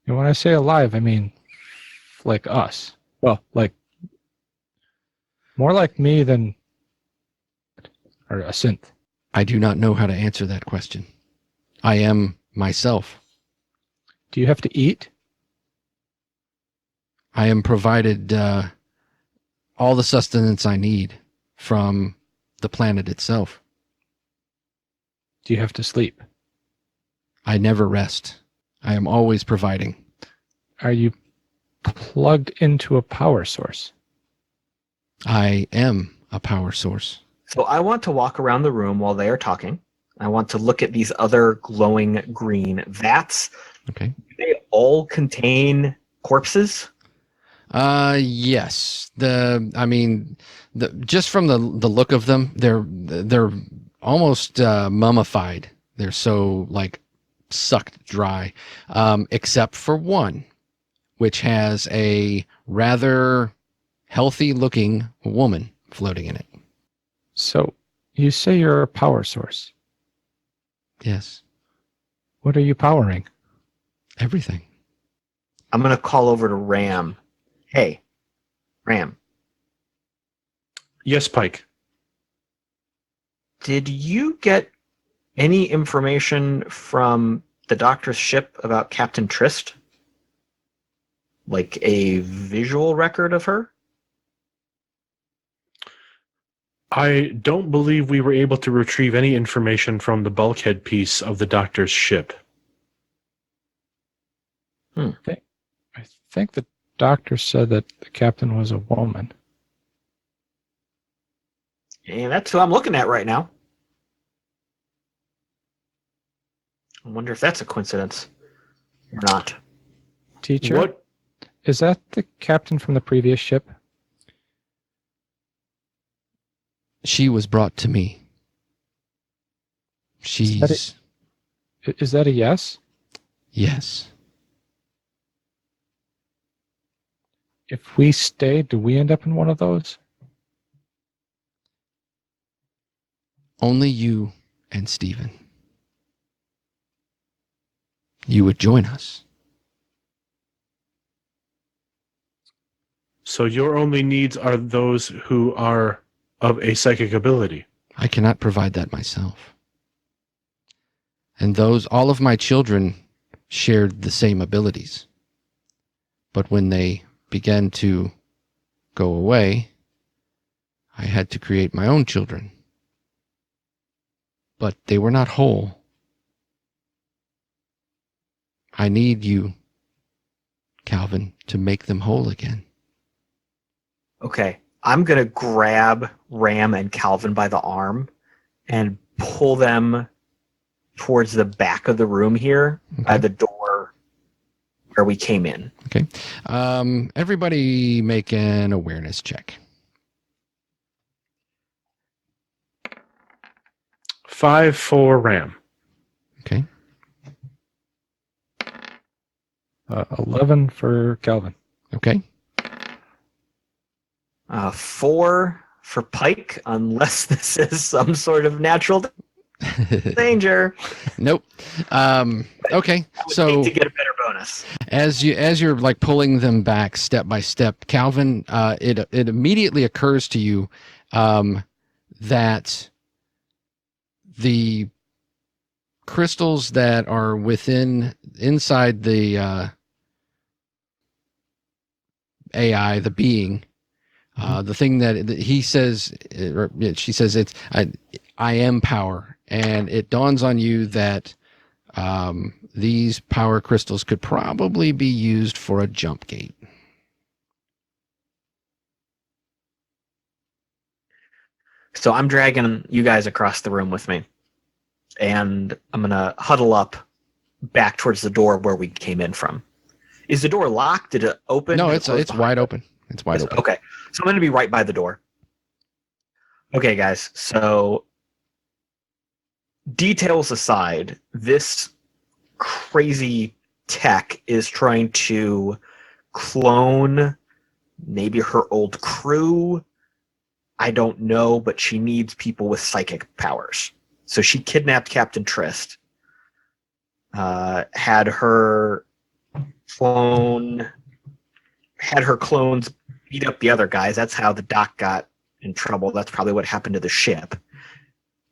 And when I say alive, I mean like us. Well, like more like me than or a synth. I do not know how to answer that question. I am myself. Do you have to eat? I am provided all the sustenance I need from the planet itself. Do you have to sleep? I never rest. I am always providing. Are you plugged into a power source? I am a power source. So I want to walk around the room while they are talking. I want to look at these other glowing green vats. Okay. They all contain corpses. Yes. Just from the look of them, they're almost mummified. They're so like sucked dry, except for one, which has a rather healthy-looking woman floating in it. So, you say you're a power source. Yes. What are you powering? Everything. I'm going to call over to Ram. Hey, Ram, Yes, Pike. did you get any information from the doctor's ship about Captain Trist? Like a visual record of her? I don't believe we were able to retrieve any information from the bulkhead piece of the doctor's ship. I think the doctor said that the captain was a woman. And that's who I'm looking at right now. I wonder if that's a coincidence or not. Teacher, What? is that the captain from the previous ship? She was brought to me. She's... Is that a yes? Yes. If we stay, do we end up in one of those? Only you and Stephen. You would join us. So your only needs are those who are of a psychic ability. I cannot provide that myself. And all of my children shared the same abilities. But when they began to go away, I had to create my own children. But they were not whole. I need you, Calvin, to make them whole again. Okay, I'm going to grab Ram and Calvin by the arm and pull them towards the back of the room here by the door where we came in. Okay. Everybody make an awareness check. 5 for Ram. Okay. 11 for Calvin. Okay. 4 for Pike, unless this is some sort of natural danger. Nope. Okay. I would So need to get a better bonus. as you're like pulling them back step by step, Calvin, it immediately occurs to you that the crystals that are inside the AI, the being, the thing that he says, or she says, I am power, and it dawns on you that these power crystals could probably be used for a jump gate. So I'm dragging you guys across the room with me, and I'm going to huddle up back towards the door where we came in from. Is the door locked? Did it open? No, Did it it's close wide behind us? open. It's wide open. Okay, so I'm going to be right by the door. Okay, guys, so details aside, this crazy tech is trying to clone maybe her old crew. I don't know, but she needs people with psychic powers. So she kidnapped Captain Trist, had her clones beat up the other guys. That's how the doc got in trouble. That's probably what happened to the ship.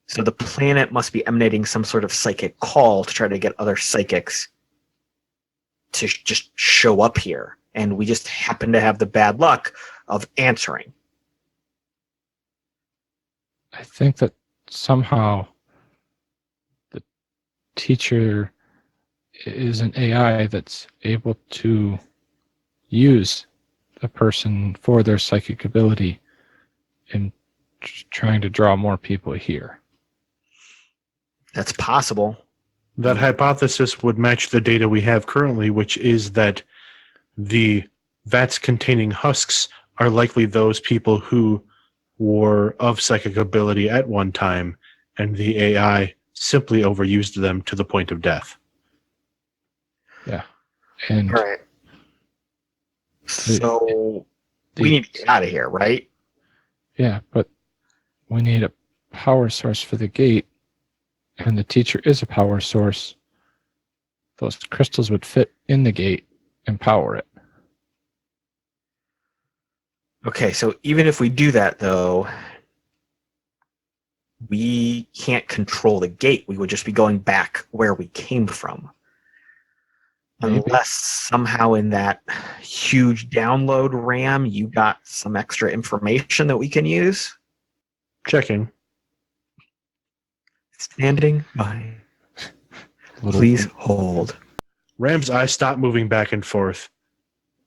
So the planet must be emanating some sort of psychic call to try to get other psychics to just show up here. And we just happen to have the bad luck of answering. I think that somehow the teacher is an AI that's able to use the person for their psychic ability in trying to draw more people here. That's possible. That hypothesis would match the data we have currently, which is that the vats containing husks are likely those people who were of psychic ability at one time, and the AI simply overused them to the point of death. Yeah. And All right. So we need to get out of here, right? yeah, but we need a power source for the gate, and the teacher is a power source. Those crystals would fit in the gate and power it. Okay, so even if we do that, though, we can't control the gate. We would just be going back where we came from. Maybe. Unless somehow in that huge download RAM you got some extra information that we can use. Checking. Standing by. Little- Please hold. Ram's eyes stop moving back and forth.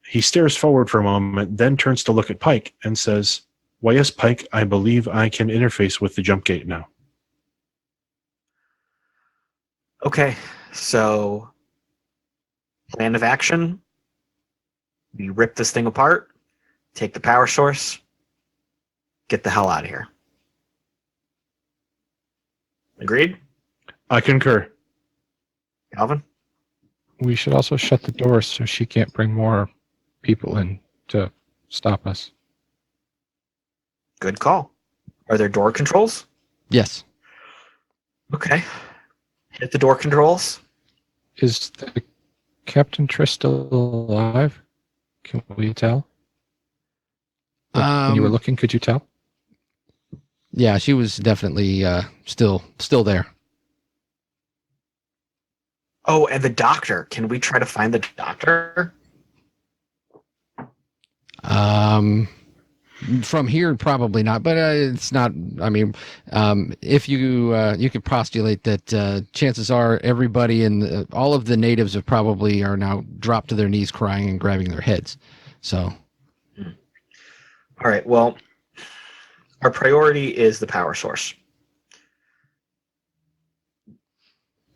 He stares forward for a moment, then turns to look at Pike and says, "Why, yes, Pike, I believe I can interface with the jump gate now." Okay, so plan of action. We rip this thing apart, take the power source, get the hell out of here. Agreed? I concur. Calvin? We should also shut the door so she can't bring more people in to stop us. Good call. Are there door controls? Yes. Okay. Hit the door controls. Is the Captain Triss still alive? Can we tell? When you were looking, could you tell? Yeah, she was definitely still there. Oh, and the doctor. Can we try to find the doctor? From here, probably not, but it's not. I mean, if you could postulate that chances are everybody and all of the natives are now dropped to their knees crying and grabbing their heads. So, All right, well, our priority is the power source.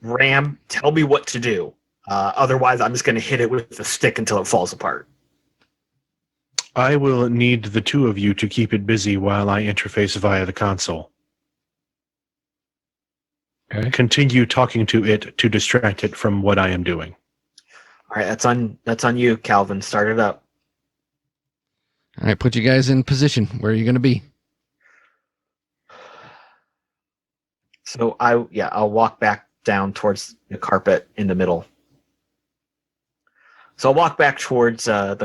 Ram, tell me what to do. Otherwise, I'm just going to hit it with the stick until it falls apart. I will need the two of you to keep it busy while I interface via the console. Okay. Continue talking to it to distract it from what I am doing. All right, that's on you, Calvin. Start it up. all right, put you guys in position. Where are you going to be? So I'll walk back down towards the carpet in the middle. So I'll walk back towards the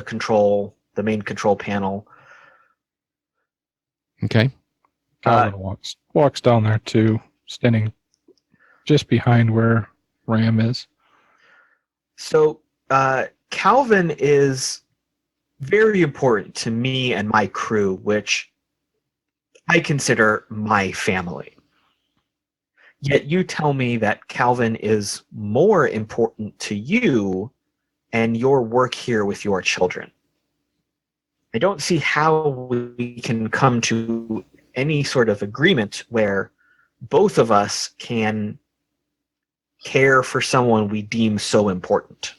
main control panel. Okay. Calvin walks down there too, standing just behind where Ram is. So Calvin is very important to me and my crew, which I consider my family. Yet you tell me that Calvin is more important to you and your work here with your children. I don't see how we can come to any sort of agreement where both of us can care for someone we deem so important.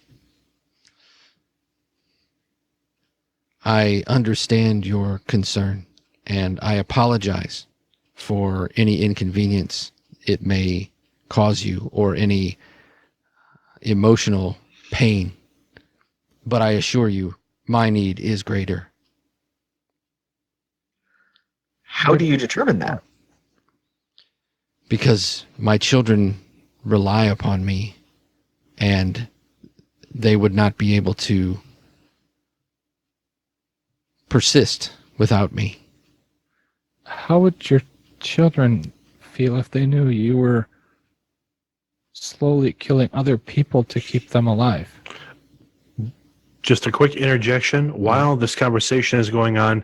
I understand your concern, and I apologize for any inconvenience it may cause you or any emotional pain. But I assure you, my need is greater. How do you determine that? Because my children rely upon me, and they would not be able to persist without me. How would your children feel if they knew you were slowly killing other people to keep them alive? Just a quick interjection. While this conversation is going on,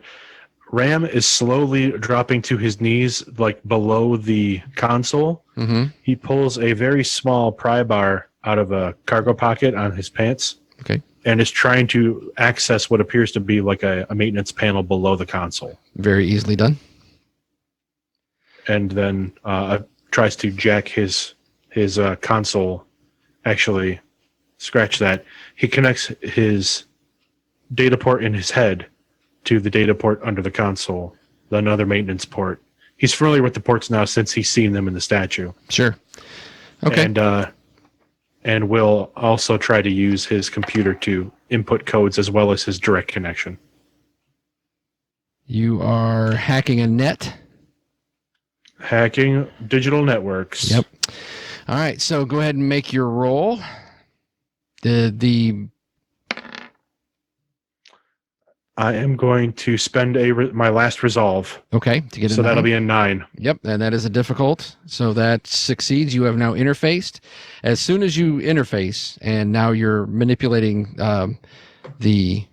Ram is slowly dropping to his knees, like below the console. Mm-hmm. He pulls a very small pry bar out of a cargo pocket on his pants. Okay. And is trying to access what appears to be like a maintenance panel below the console. Very easily done. And then tries to jack his console. Actually, scratch that. He connects his data port in his head to the data port under the console, another maintenance port. He's familiar with the ports now since he's seen them in the statue. Sure. Okay. And will also try to use his computer to input codes as well as his direct connection. You are hacking a net. Hacking digital networks. Yep. All right, so go ahead and make your roll. The I am going to spend my last resolve. Okay, to get a So that'll 9. be a 9. Yep, and that is a difficult. So that succeeds. You have now interfaced. As soon as you interface, and now you're manipulating the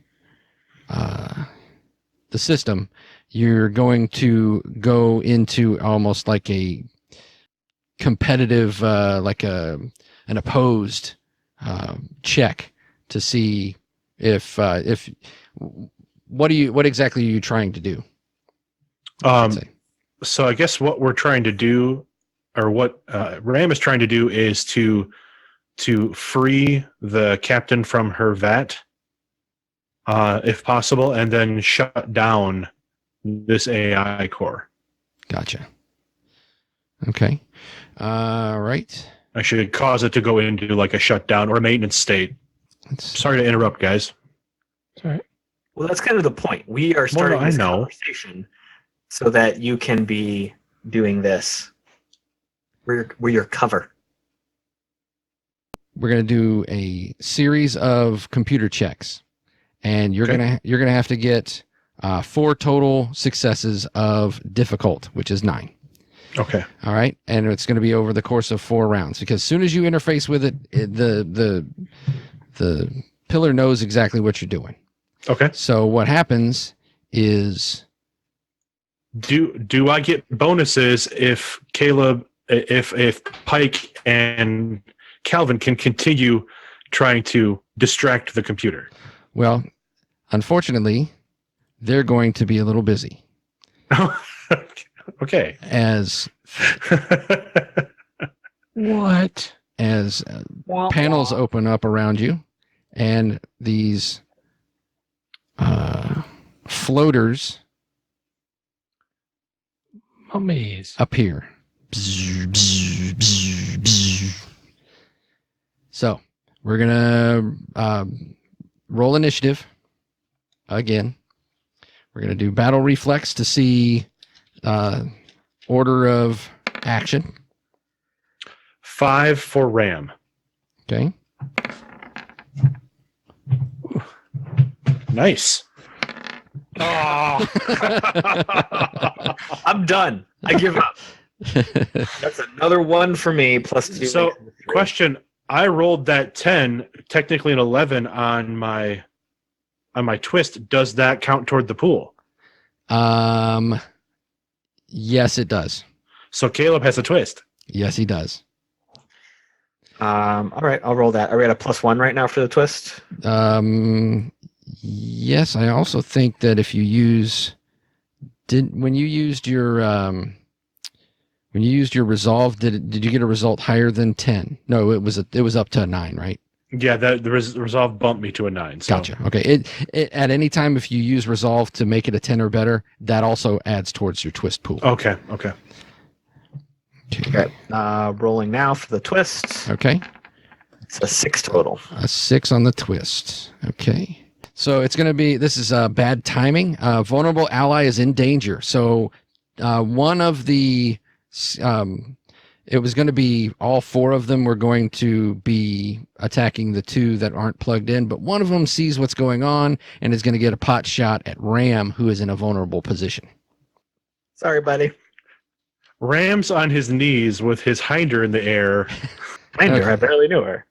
system, you're going to go into almost like a competitive, like an opposed check to see if what exactly are you trying to do? I'd say. So I guess what we're trying to do, or what Ram is trying to do, is to free the captain from her vat, if possible, and then shut down this AI core. Gotcha. Okay. Right. I should cause it to go into like a shutdown or a maintenance state. Sorry to interrupt, guys. It's all right. Well, that's kind of the point. We are starting I this know. conversation so that you can be doing this. We're your cover. We're going to do a series of computer checks, and you're Okay. gonna have to get 4 total successes of difficult, which is 9. Okay. All right, and it's going to be over the course of 4 rounds, because as soon as you interface with it, the pillar knows exactly what you're doing. Okay. So what happens is, Do I get bonuses if if Pike and Calvin can continue trying to distract the computer? well, unfortunately, they're going to be a little busy Okay. as What? panels open up around you, and these floaters Mummies. appear. So we're gonna roll initiative again. We're gonna do battle reflex to see order of action. 5 for Ram. Okay. Nice. Oh. I'm done. I give up. That's another 1 for me, plus 2. So, makes it 3. question: I rolled that 10, technically an 11 on my twist. Does that count toward the pool? Yes, it does. So Caleb has a twist. Yes, he does. All right, I'll roll that. Are we at a +1 right now for the twist? Yes, I also think that if you when you used your resolve, did you get a result higher than 10? No, it was up to a 9, right? Yeah, the resolve bumped me to a 9. So. Gotcha. Okay. It at any time, if you use resolve to make it a 10 or better, that also adds towards your twist pool. Okay. Okay. Rolling now for the twist. Okay. It's a 6 total. A 6 on the twist. Okay. So it's going to be, this is bad timing. Vulnerable ally is in danger. So one of the, it was going to be all 4 of them were going to be attacking the 2 that aren't plugged in, but one of them sees what's going on and is going to get a pot shot at Ram, who is in a vulnerable position. Sorry, buddy. Ram's on his knees with his hinder in the air. Hinder, I barely knew her.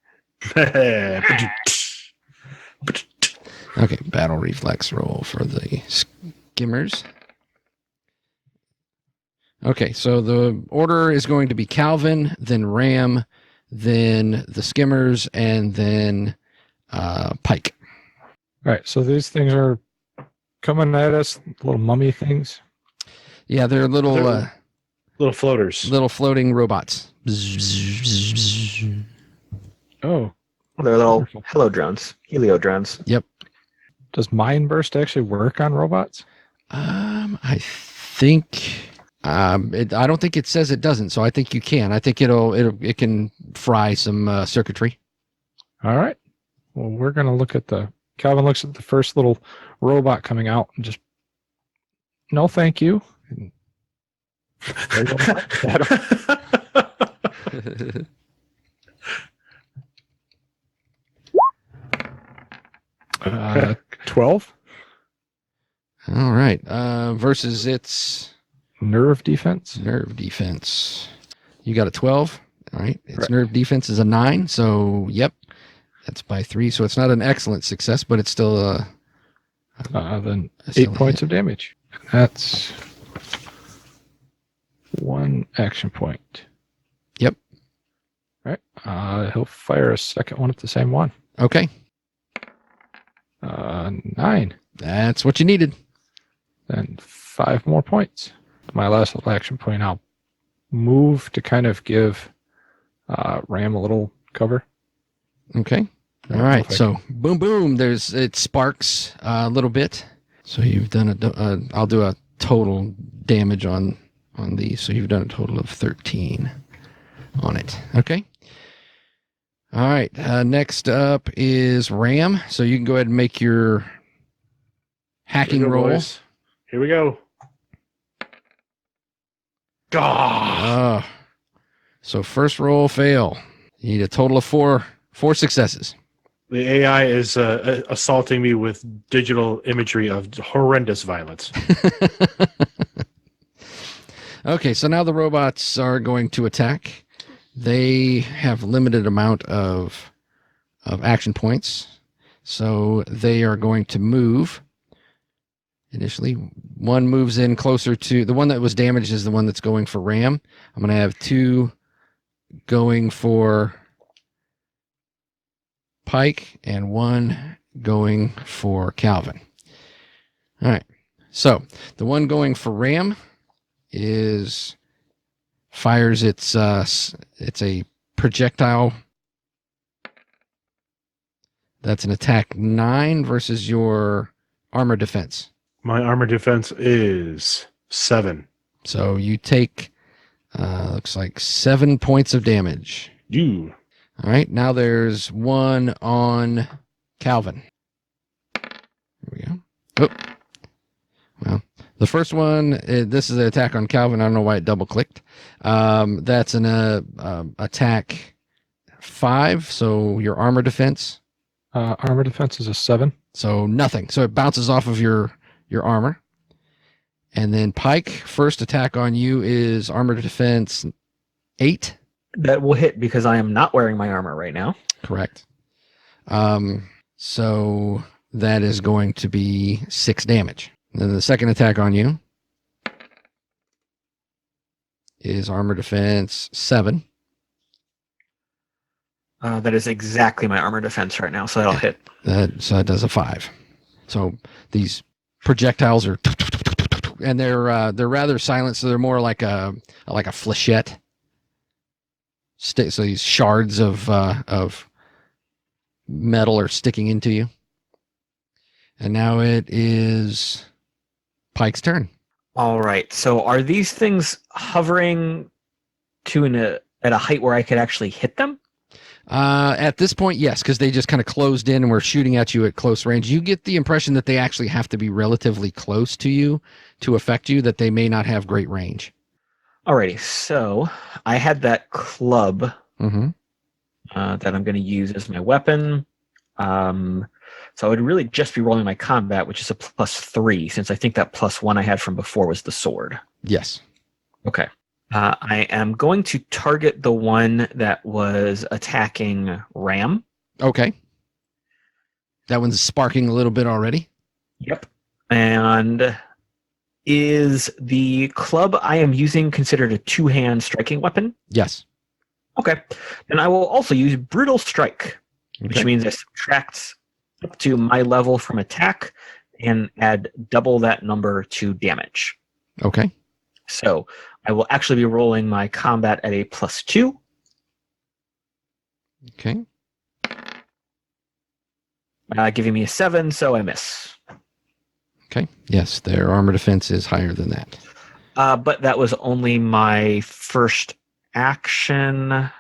Okay, battle reflex roll for the skimmers. Okay, so the order is going to be Calvin, then Ram, then the skimmers, and then Pike. All right, so these things are coming at us, little mummy things. Yeah, they're little Little floaters. little floating robots. Oh, They're little Wonderful. hello drones, helio drones. does mind burst actually work on robots? I think I don't think it says it doesn't, so I think you can. I think it can fry some circuitry. All right. Well, we're gonna look at Calvin looks at the first little robot coming out and just, no, thank you. There you go. 12. All right. Versus its Nerve defense. nerve defense. You got a 12. All right. Its Correct. nerve defense is a 9. So, yep. That's by 3. So it's not an excellent success, but it's still Then still 8 a points hit. of damage. That's 1 action point. Yep. All right. He'll fire a second one at the same one. Okay. 9. That's what you needed. Then 5 more points. My last little action point, I'll move to kind of give Ram a little cover. Okay. I All don't know right. if I So boom, boom. It sparks a little bit. So you've done I'll do a total damage on these. So you've done a total of 13 on it. Okay. All right. Next up is Ram. So you can go ahead and make your hacking Here we go, roll. boys. Here we go. Ah, So first roll fail. You need a total of four successes. the AI is assaulting me with digital imagery of horrendous violence. Okay, so now the robots are going to attack. They have limited amount of action points, so they are going to move. Initially, one moves in closer to the one that was damaged is the one that's going for Ram. I'm going to have 2 going for Pike and 1 going for Calvin. All right. So the one going for Ram fires it's a projectile. That's an attack 9 versus your armor defense. My armor defense is 7. So you take looks like 7 points of damage. You. All right, now there's 1 on Calvin. There we go. Oh, well, the first one, this is an attack on Calvin. I don't know why it double clicked. That's an attack 5. So your armor defense. Armor defense is a 7. So nothing. So it bounces off of your armor. And then Pike, first attack on you is armor defense 8. That will hit because I am not wearing my armor right now. Correct. So that is going to be 6 damage. And then the second attack on you is armor defense 7. That is exactly my armor defense right now, so that'll hit. So that does a 5. So these projectiles are, and they're rather silent. So they're more like a flechette. So these shards of metal are sticking into you. And now it is Pike's turn. All right. So are these things hovering at a height where I could actually hit them? At this point, yes, because they just kind of closed in and were shooting at you at close range. You get the impression that they actually have to be relatively close to you to affect you, that they may not have great range. Alrighty. So I had that club Mm-hmm. that I'm going to use as my weapon. So I would really just be rolling my combat, which is a +3, since I think that +1 I had from before was the sword. Yes. Okay. I am going to target the one that was attacking Ram. Okay. That one's sparking a little bit already. Yep. And is the club I am using considered a 2-hand striking weapon? Yes. Okay. Then I will also use Brutal Strike, which Okay. means I subtract up to my level from attack and add double that number to damage. Okay. So I will actually be rolling my combat at a +2. Okay. Giving me a 7, so I miss. Okay. Yes, their armor defense is higher than that. But that was only my first action.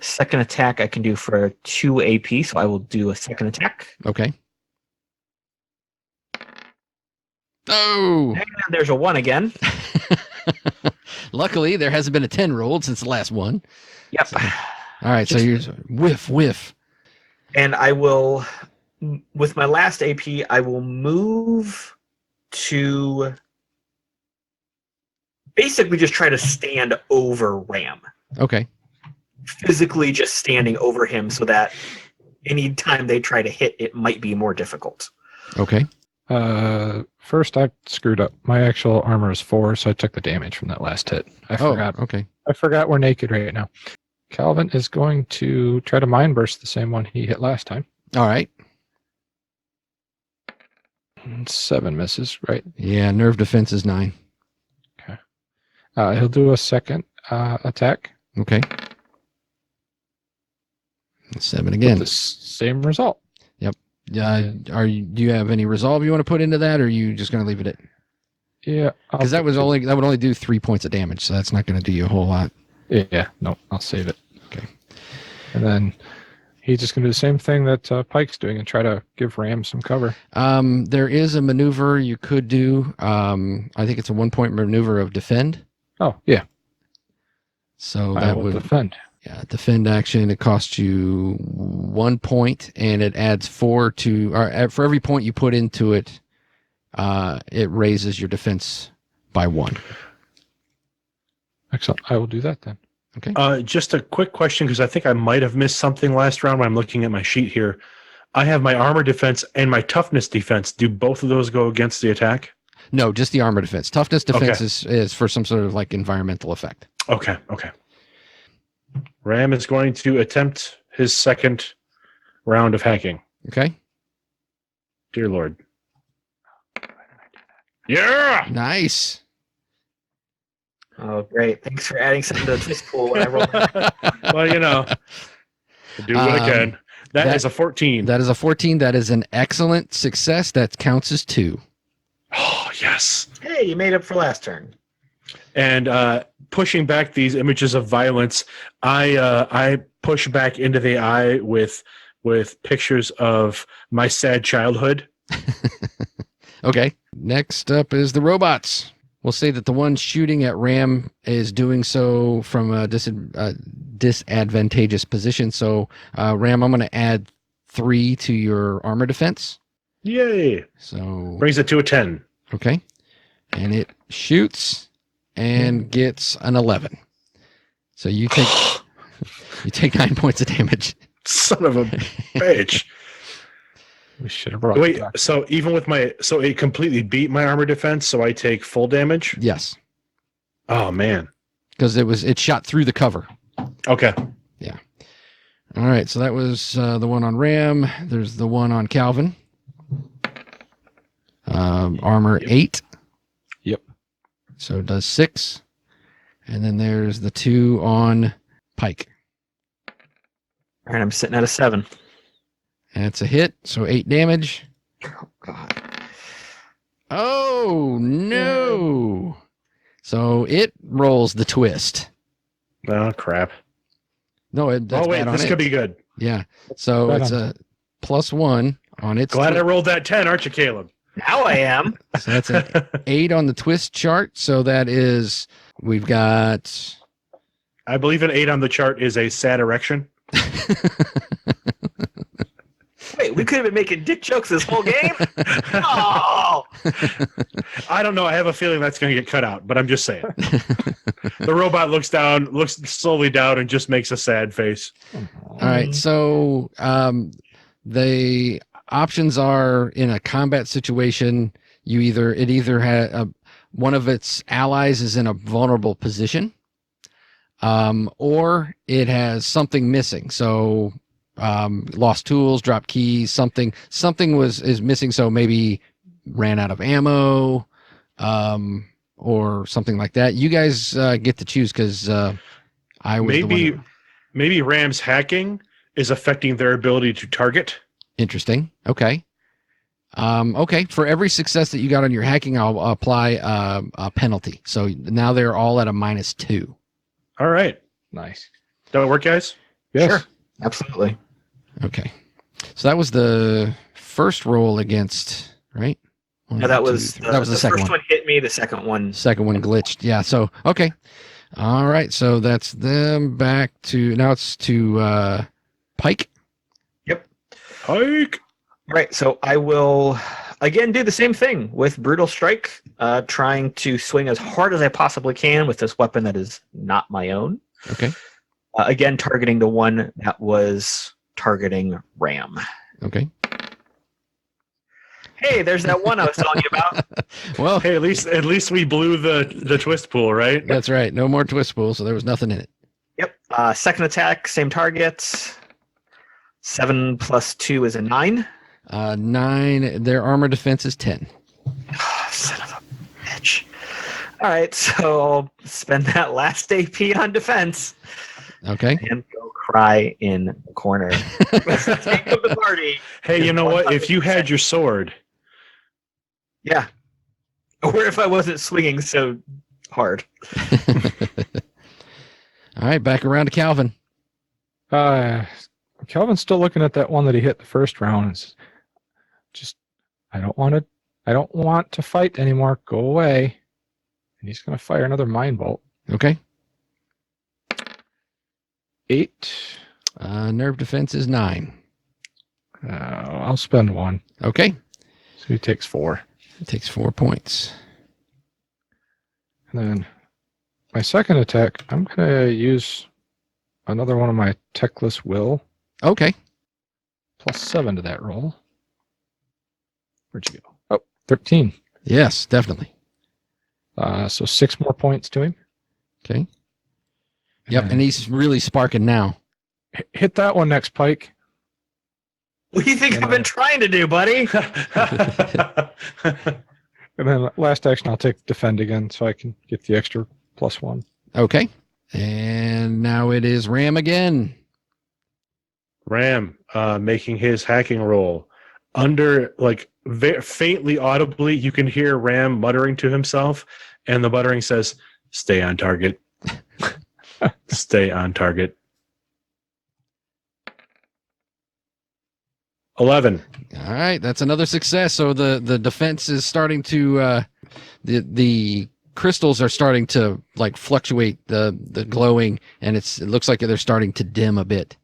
Second attack I can do for 2 AP, so I will do a second attack. Okay. Oh! And there's a 1 again. Luckily, there hasn't been a 10 rolled since the last one. Yep. All right, so you're whiff. And I will with my last AP, I will move to basically just try to stand over Ram. Okay. Physically just standing over him so that anytime they try to hit, it might be more difficult. Okay. First I screwed up. My actual armor is 4, so I took the damage from that last hit. I forgot. Okay. I forgot we're naked right now. Calvin is going to try to mind burst the same one he hit last time. All right. 7 misses, right? Yeah, nerve defense is 9. He'll do a second attack. Okay. 7 With again. the same result. Do you have any resolve you want to put into that, or are you just going to leave it at? Yeah. Because that would only do 3 points of damage, so that's not going to do you a whole lot. Yeah, no, I'll save it. Okay. And then he's just going to do the same thing that Pike's doing and try to give Ram some cover. There is a maneuver you could do. I think it's a 1-point maneuver of defend. Oh, yeah. So I that will would defend. defend action. It costs you 1 point, and it adds 4 to. Or for every point you put into it, it raises your defense by 1. Excellent. I will do that then. Okay. Just a quick question, because I think I might have missed something last round when I'm looking at my sheet here. I have my armor defense and my toughness defense. Do both of those go against the attack? No, just the armor defense. Toughness defense Okay. is for some sort of like environmental effect. Okay. Ram is going to attempt his second round of hacking. Okay. Dear Lord. Yeah! Nice. Oh, great. Thanks for adding something to the twist pool when I roll my Well, I do what I can. That is a 14. That is a 14. That is an excellent success. That counts as 2. Oh, yes. Hey, you made up for last turn. And pushing back these images of violence, I push back into the eye with pictures of my sad childhood. Okay. Next up is the robots. We'll say that the one shooting at Ram is doing so from a disadvantageous position. So, Ram, I'm going to add 3 to your armor defense. Yay! So Brings it to a 10. okay, and it shoots and gets an 11. So you take 9 points of damage. Son of a bitch. We should have brought Wait, it back. so even with so it completely beat my armor defense, so I take full damage? Yes, Oh, man. because it shot through the cover. Okay. All right, so that was the one on Ram. There's the one on Calvin. Armor 8. Yep. So it does 6. And then there's the 2 on Pike. All right, I'm sitting at a 7. That's a hit, so 8 damage. Oh, God. Oh, no. So it rolls the twist. Oh, crap. No, that's Oh, wait, bad on this it. could be good. Yeah. So Bad it's on a +1 on its Glad I twist. rolled that 10, aren't you, Caleb? Now I am. So that's an 8 on the twist chart. So that is, we've got I believe an 8 on the chart is a sad erection. Wait, we could have been making dick jokes this whole game? Oh! I don't know. I have a feeling that's going to get cut out, but I'm just saying. The robot looks slowly down, and just makes a sad face. All right. So the options are in a combat situation, it either had one of its allies is in a vulnerable position, or it has something missing. So lost tools, dropped keys, something is missing. So maybe ran out of ammo, or something like that. You guys get to choose, because I was maybe Ram's hacking is affecting their ability to target. Interesting. Okay. Okay. For every success that you got on your hacking, I'll apply a penalty. So now they're all at a -2. All right. Nice. That work, guys? Yes. Sure. Absolutely. Okay. So that was the first roll against, right? No, that was that was the second first one. one hit me. The second one. Second one glitched. Yeah. So, okay. All right. So that's them back to, now it's to Pike. Hike. Right, so I will again do the same thing with Brutal Strike, trying to swing as hard as I possibly can with this weapon that is not my own. Okay. Again, targeting the one that was targeting Ram. Okay. Hey, there's that one I was telling you about. Well, Hey, at least we blew the twist pool, right? that's right. No more twist pool, so there was nothing in it. Yep. Second attack, same target. 7 plus 2 is a 9. 9. Their armor defense is 10. Son of a bitch. All right, so I'll spend that last AP on defense Okay. and go cry in the corner. Take of the party. Hey, you know what? If you had your sword, Yeah. Or if I wasn't swinging so hard. All right, back around to Calvin. Kelvin's still looking at that one that he hit the first round. And says, just, I don't want to fight anymore. Go away. And he's going to fire another mind bolt. Okay. 8. Nerve defense is 9. I'll spend 1. Okay. So he takes 4. It takes 4 points. And then my second attack, I'm going to use another one of my Techless Will. Okay. Plus 7 to that roll. Where'd you go? Oh, 13. Yes, definitely. So 6 more points to him. Okay. Yep, and he's really sparking now. Hit that one next, Pike. What do you think I've been trying to do, buddy? And then last action, I'll take defend again so I can get the extra +1. Okay. And now it is Ram again. Ram making his hacking roll. Under, like, faintly audibly, you can hear Ram muttering to himself, and the muttering says, "Stay on target. Stay on target." 11. All right, that's another success. So the defense is starting to the crystals are starting to like fluctuate the glowing, and it looks like they're starting to dim a bit.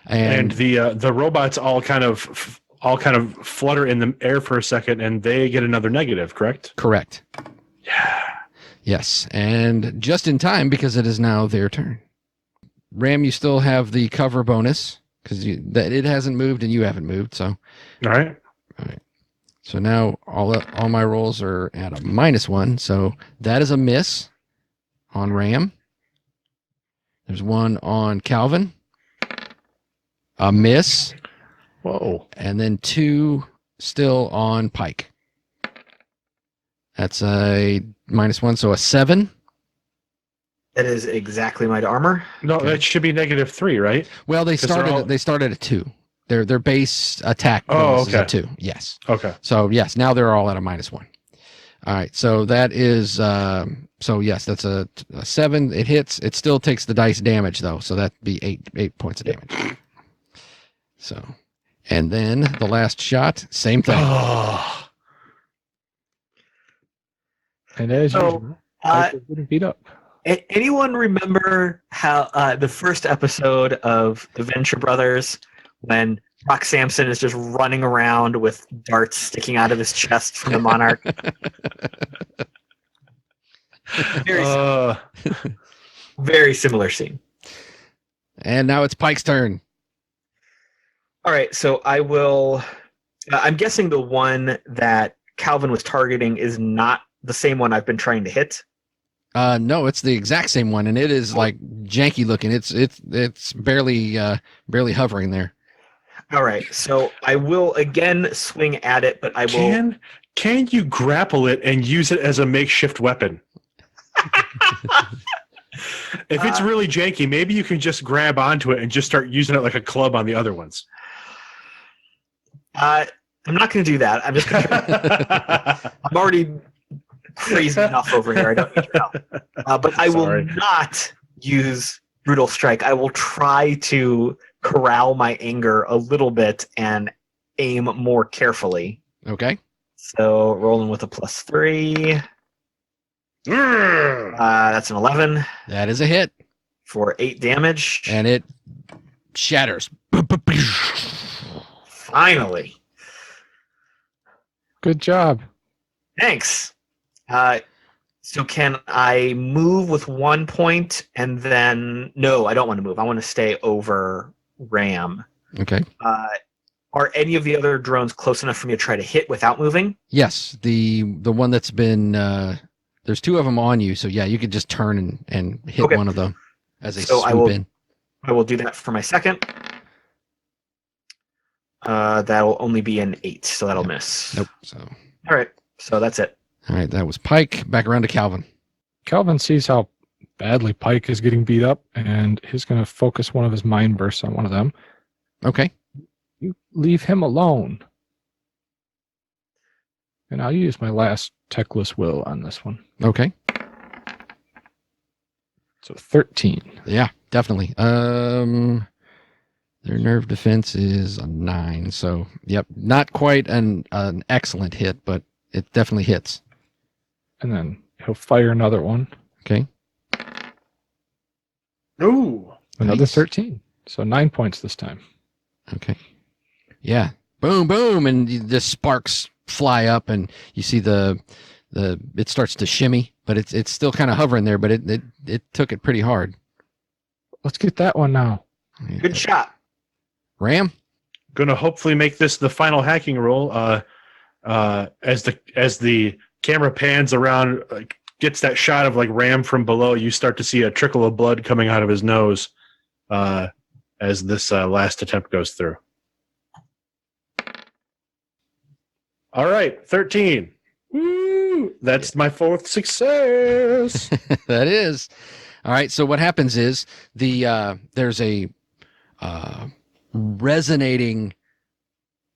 And the robots all kind of flutter in the air for a second, and they get another negative, correct? Correct. Yeah. Yes, and just in time because it is now their turn. Ram, you still have the cover bonus because that it hasn't moved and you haven't moved. So, All right. So now all my rolls are at a -1. So that is a miss on Ram. There's one on Calvin. A miss. Whoa. And then 2 still on Pike. That's a -1, so a 7. That is exactly my armor. No, that should be -3, right? Well, they 'Cause they're all- started at 2. Their base attack bonus is at 2. Yes. Okay. So yes, now they're all at a -1. All right. So that is so yes, that's a 7. It hits. It still takes the dice damage though, so that'd be 8 points of damage. So, and then the last shot, same thing. Oh. And as So, usual, Pike is getting beat up. Anyone remember how the first episode of The Venture Brothers when Rock Samson is just running around with darts sticking out of his chest from the Monarch? Very similar scene. And now it's Pike's turn. All right, so I will. I'm guessing the one that Calvin was targeting is not the same one I've been trying to hit. No, it's the exact same one, and it is like janky looking. It's barely hovering there. All right, so I will again swing at it, but I will. Can you grapple it and use it as a makeshift weapon? If it's really janky, maybe you can just grab onto it and just start using it like a club on the other ones. I'm not going to do that. I'm just going to. I'm already crazy enough over here. I don't need your help. But I will not use Brutal Strike. I will try to corral my anger a little bit and aim more carefully. Okay. So rolling with a +3. That's an 11 That is a hit, for 8 damage. and it shatters. Finally. Good job. Thanks. So can I move with 1 point and then... No, I don't want to move. I want to stay over Ram. Okay. Are any of the other drones close enough for me to try to hit without moving? Yes, the one that's been there's two of them on you, so yeah, you could just turn and hit Okay. one of them as they So swoop in. I will do that for my second. That'll only be an 8, so that'll miss. Nope. So All right, so that's it. all right, that was Pike. Back around to Calvin. Calvin sees how badly Pike is getting beat up, and he's going to focus one of his mind bursts on one of them. Okay. You leave him alone. And I'll use my last techless will on this one. Okay. So 13. Yeah, definitely. Their nerve defense is a 9, so yep, not quite an excellent hit, but it definitely hits. And then he'll fire another one. Okay. Ooh. Another Nice. 13. So 9 points this time. Okay. Yeah. Boom, boom, and the sparks fly up, and you see the it starts to shimmy, but it's still kind of hovering there, but it took it pretty hard. Let's get that one now. Good shot. Ram. Gonna hopefully make this the final hacking roll. As the camera pans around, gets that shot of like Ram from below, you start to see a trickle of blood coming out of his nose as this last attempt goes through. All right, 13. Woo! That's my 4th success. That is. All right. So what happens is there's a resonating,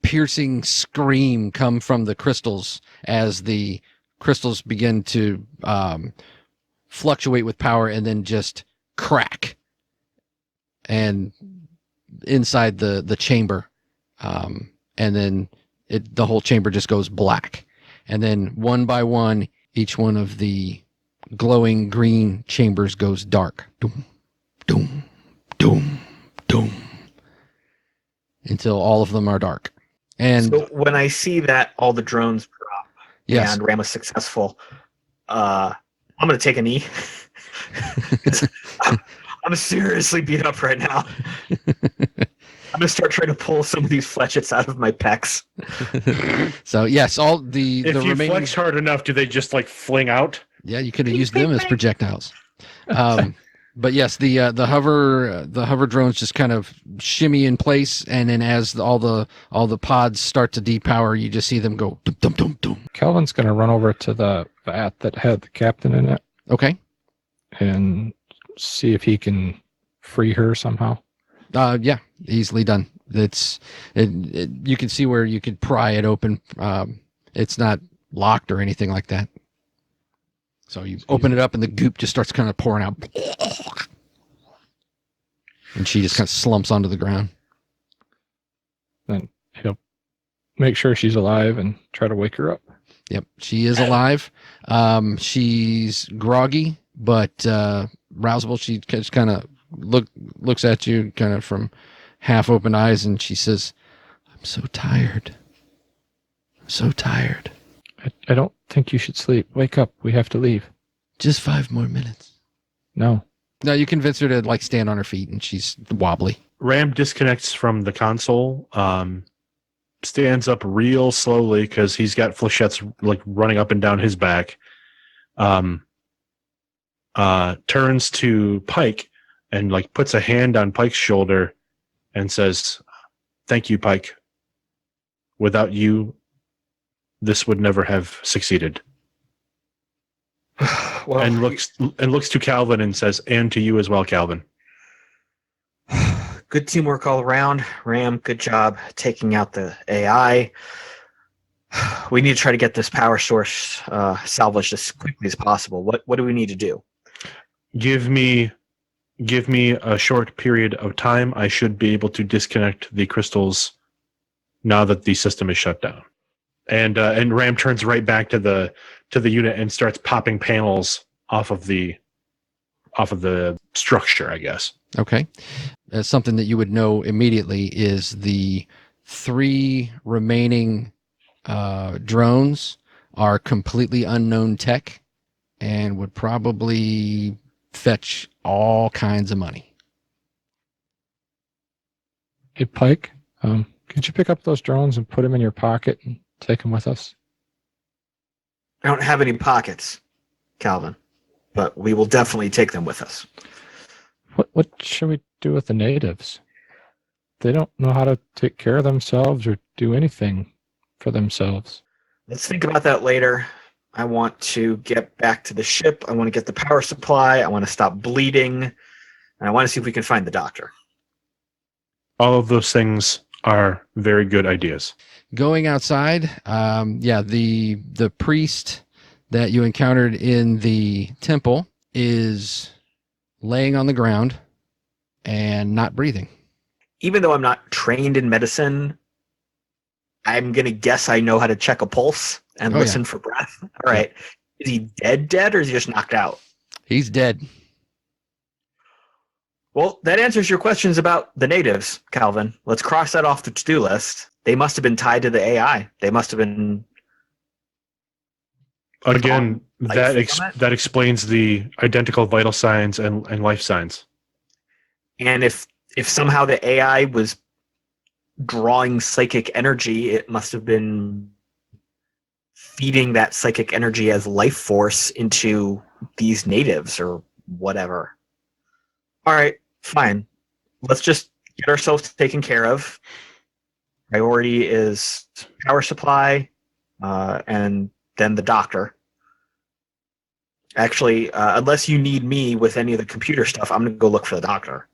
piercing scream come from the crystals as the crystals begin to fluctuate with power and then just crack. And inside the chamber, and then the whole chamber just goes black. And then one by one, each one of the glowing green chambers goes dark. Doom, doom, doom, doom. Until all of them are dark. And So when I see that all the drones drop yes, and Ram was successful, I'm going to take a knee. 'Cause I'm seriously beat up right now. I'm going to start trying to pull some of these fletchets out of my pecs. so yes, all the If you remaining. flex hard enough, do they just like fling out? Yeah, you could have used them as projectiles. But yes, the hover drones just kind of shimmy in place, and then as all the pods start to depower, you just see them go dum dum dum dum. Calvin's going to run over to the vat that had the captain in it Okay. and see if he can free her somehow. Yeah, easily done. You can see where you could pry it open. It's not locked or anything like that. So you open it up and the goop just starts kind of pouring out. And she just kind of slumps onto the ground. Then he'll make sure she's alive and try to wake her up. Yep, she is alive. She's groggy, but rousable. She just kind of looks at you kind of from half open eyes, and she says, "I'm so tired. I'm so tired. I don't think you should sleep. Wake up. We have to leave. Just 5 more minutes." No. No, you convince her to like stand on her feet, and she's wobbly. Ram disconnects from the console, stands up real slowly because he's got flechettes like running up and down his back. Turns to Pike and like puts a hand on Pike's shoulder and says, "Thank you, Pike. Without this would never have succeeded." Well, and looks to Calvin and says, "And to you as well, Calvin." good teamwork all around. Ram, good job taking out the AI. We need to try to get this power source salvaged as quickly as possible. What do we need to do? Give me a short period of time. I should be able to disconnect the crystals now that the system is shut down. And Ram turns right back to the unit and starts popping panels off of the structure, I guess. Okay. Something that you would know immediately is the 3 remaining drones are completely unknown tech and would probably fetch all kinds of money. Hey, Pike, could you pick up those drones and put them in your pocket and take them with us? I don't have any pockets, Calvin, but we will definitely take them with us. What should we do with the natives? They don't know how to take care of themselves or do anything for themselves. Let's think about that later. I want to get back to the ship. I want to get the power supply. I want to stop bleeding. And I want to see if we can find the doctor. All of those things are very good ideas. Going outside, the priest that you encountered in the temple is laying on the ground and not breathing. Even though I'm not trained in medicine, I'm going to guess I know how to check a pulse and listen for breath. All right. Is he dead, or is he just knocked out? He's dead. Well, that answers your questions about the natives, Calvin. Let's cross that off the to-do list. They must have been tied to the AI. They must have been... Again, that Life explains the identical vital signs and life signs. And if somehow the AI was drawing psychic energy, it must have been feeding that psychic energy as life force into these natives or whatever. All right, fine. Let's just get ourselves taken care of. Priority is power supply, and then the doctor. Actually, unless you need me with any of the computer stuff, I'm going to go look for the doctor.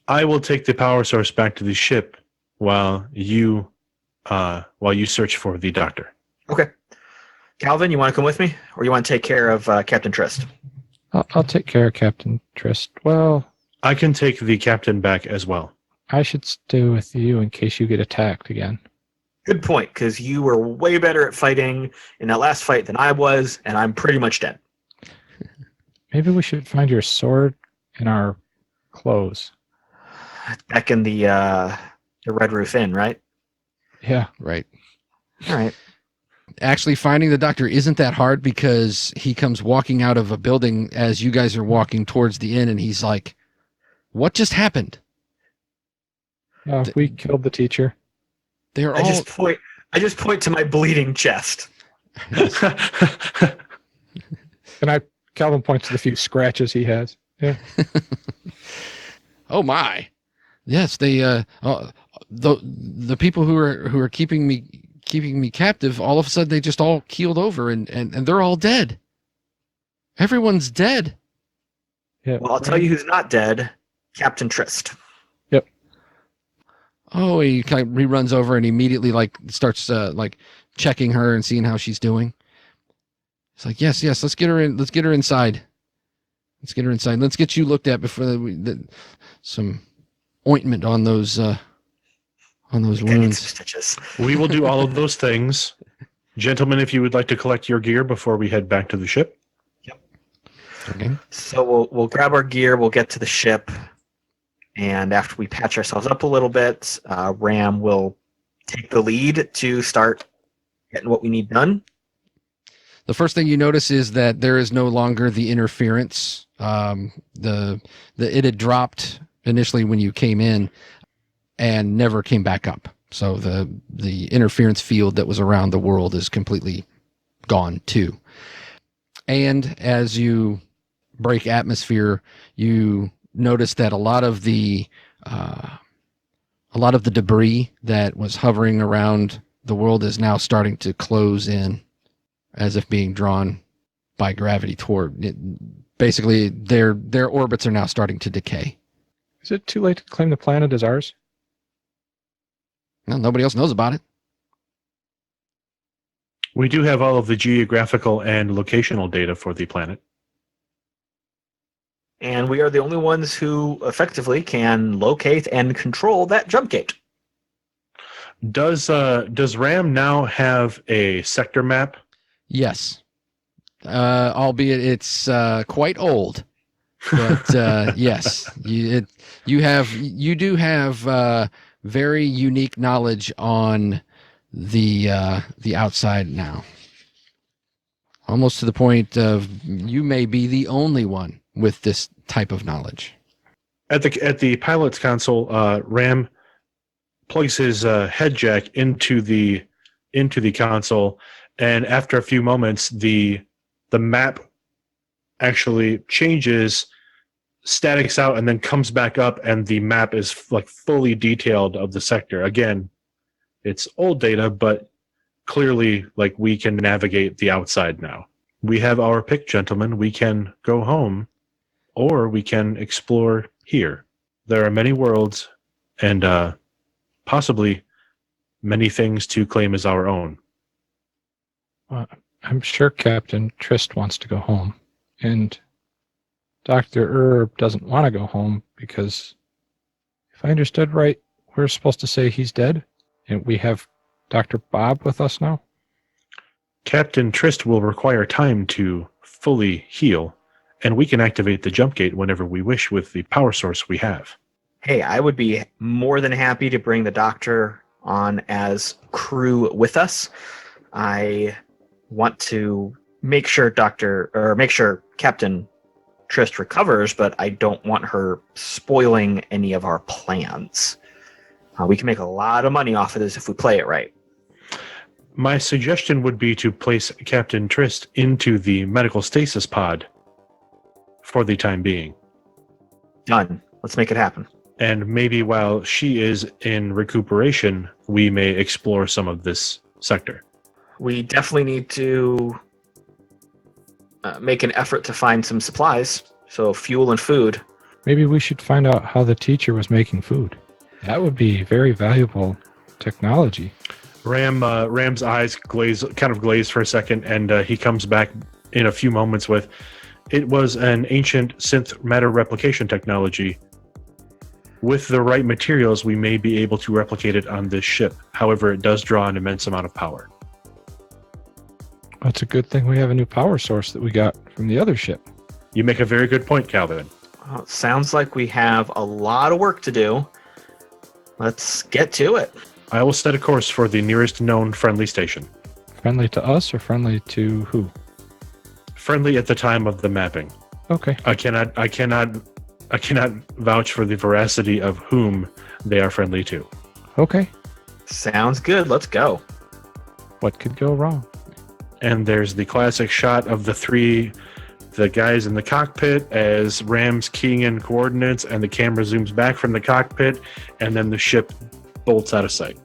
I will take the power source back to the ship while you search for the doctor. Okay. Calvin, you want to come with me? Or you want to take care of Captain Trist? I'll take care of Captain Trist. Well, I can take the captain back as well. I should stay with you in case you get attacked again. Good point, because you were way better at fighting in that last fight than I was, and I'm pretty much dead. Maybe we should find your sword and our clothes. Back in the Red Roof Inn, right? Yeah. Right. All right. Actually, finding the doctor isn't that hard because he comes walking out of a building as you guys are walking towards the inn, and he's like, "What just happened?" We killed the teacher. They're I all. just point to my bleeding chest. And Calvin points to the few scratches he has. Yeah. Oh my! Yes, they. The people who are keeping me captive, all of a sudden they just all keeled over and they're all dead. Everyone's dead. Yeah. Well, I'll tell you who's not dead. Captain Trist. Yep. Oh, he kind of runs over and immediately starts checking her and seeing how she's doing. It's like, yes, let's get her in. Let's get her inside. Let's get her inside. Let's get you looked at before some ointment on those wounds. Stitches. We will do all of those things. Gentlemen, if you would like to collect your gear before we head back to the ship. Okay. So we'll grab our gear. We'll get to the ship, and after we patch ourselves up a little bit, Ram will take the lead to start getting what we need done. The first thing you notice is that there is no longer the interference. It had dropped initially when you came in and never came back up. So the interference field that was around the world is completely gone too. And as you break atmosphere, you notice that a lot of the debris that was hovering around the world is now starting to close in, as if being drawn by gravity toward it. Basically, their orbits are now starting to decay. Is it too late to claim the planet as ours? Well, nobody else knows about it. We do have all of the geographical and locational data for the planet. And we are the only ones who effectively can locate and control that jump gate. Does RAM now have a sector map? Yes, albeit it's quite old. But yes, you do have very unique knowledge on the outside now. Almost to the point of you may be the only one with this type of knowledge. At the pilot's console, Ram plugs his head jack into the console, and after a few moments, the map actually changes, statics out, and then comes back up, and the map is like fully detailed of the sector. Again, it's old data, but clearly, like, we can navigate the outside now. We have our pick, gentlemen. We can go home, or we can explore here. There are many worlds, and possibly many things to claim as our own. I'm sure Captain Trist wants to go home, and Dr. Herb doesn't want to go home because, if I understood right, we're supposed to say he's dead, and we have Dr. Bob with us now? Captain Trist will require time to fully heal, and we can activate the jump gate whenever we wish with the power source we have. Hey, I would be more than happy to bring the doctor on as crew with us. I want to make sure Captain Trist recovers, but I don't want her spoiling any of our plans. We can make a lot of money off of this if we play it right. My suggestion would be to place Captain Trist into the medical stasis pod for the time being. Done. Let's make it happen. And maybe while she is in recuperation, we may explore some of this sector. We definitely need to make an effort to find some supplies, so fuel and food. Maybe we should find out how the teacher was making food. That would be very valuable technology. Ram's eyes glaze for a second, and he comes back in a few moments with, it was an ancient synth matter replication technology. With the right materials, we may be able to replicate it on this ship. However, it does draw an immense amount of power. It's a good thing we have a new power source that we got from the other ship. You make a very good point, Calvin. Well, it sounds like we have a lot of work to do. Let's get to it. I will set a course for the nearest known friendly station. Friendly to us or friendly to who? Friendly at the time of the mapping. Okay. I cannot vouch for the veracity of whom they are friendly to. Okay. Sounds good. Let's go. What could go wrong? And there's the classic shot of the guys in the cockpit as Ram's keying in coordinates, and the camera zooms back from the cockpit, and then the ship bolts out of sight.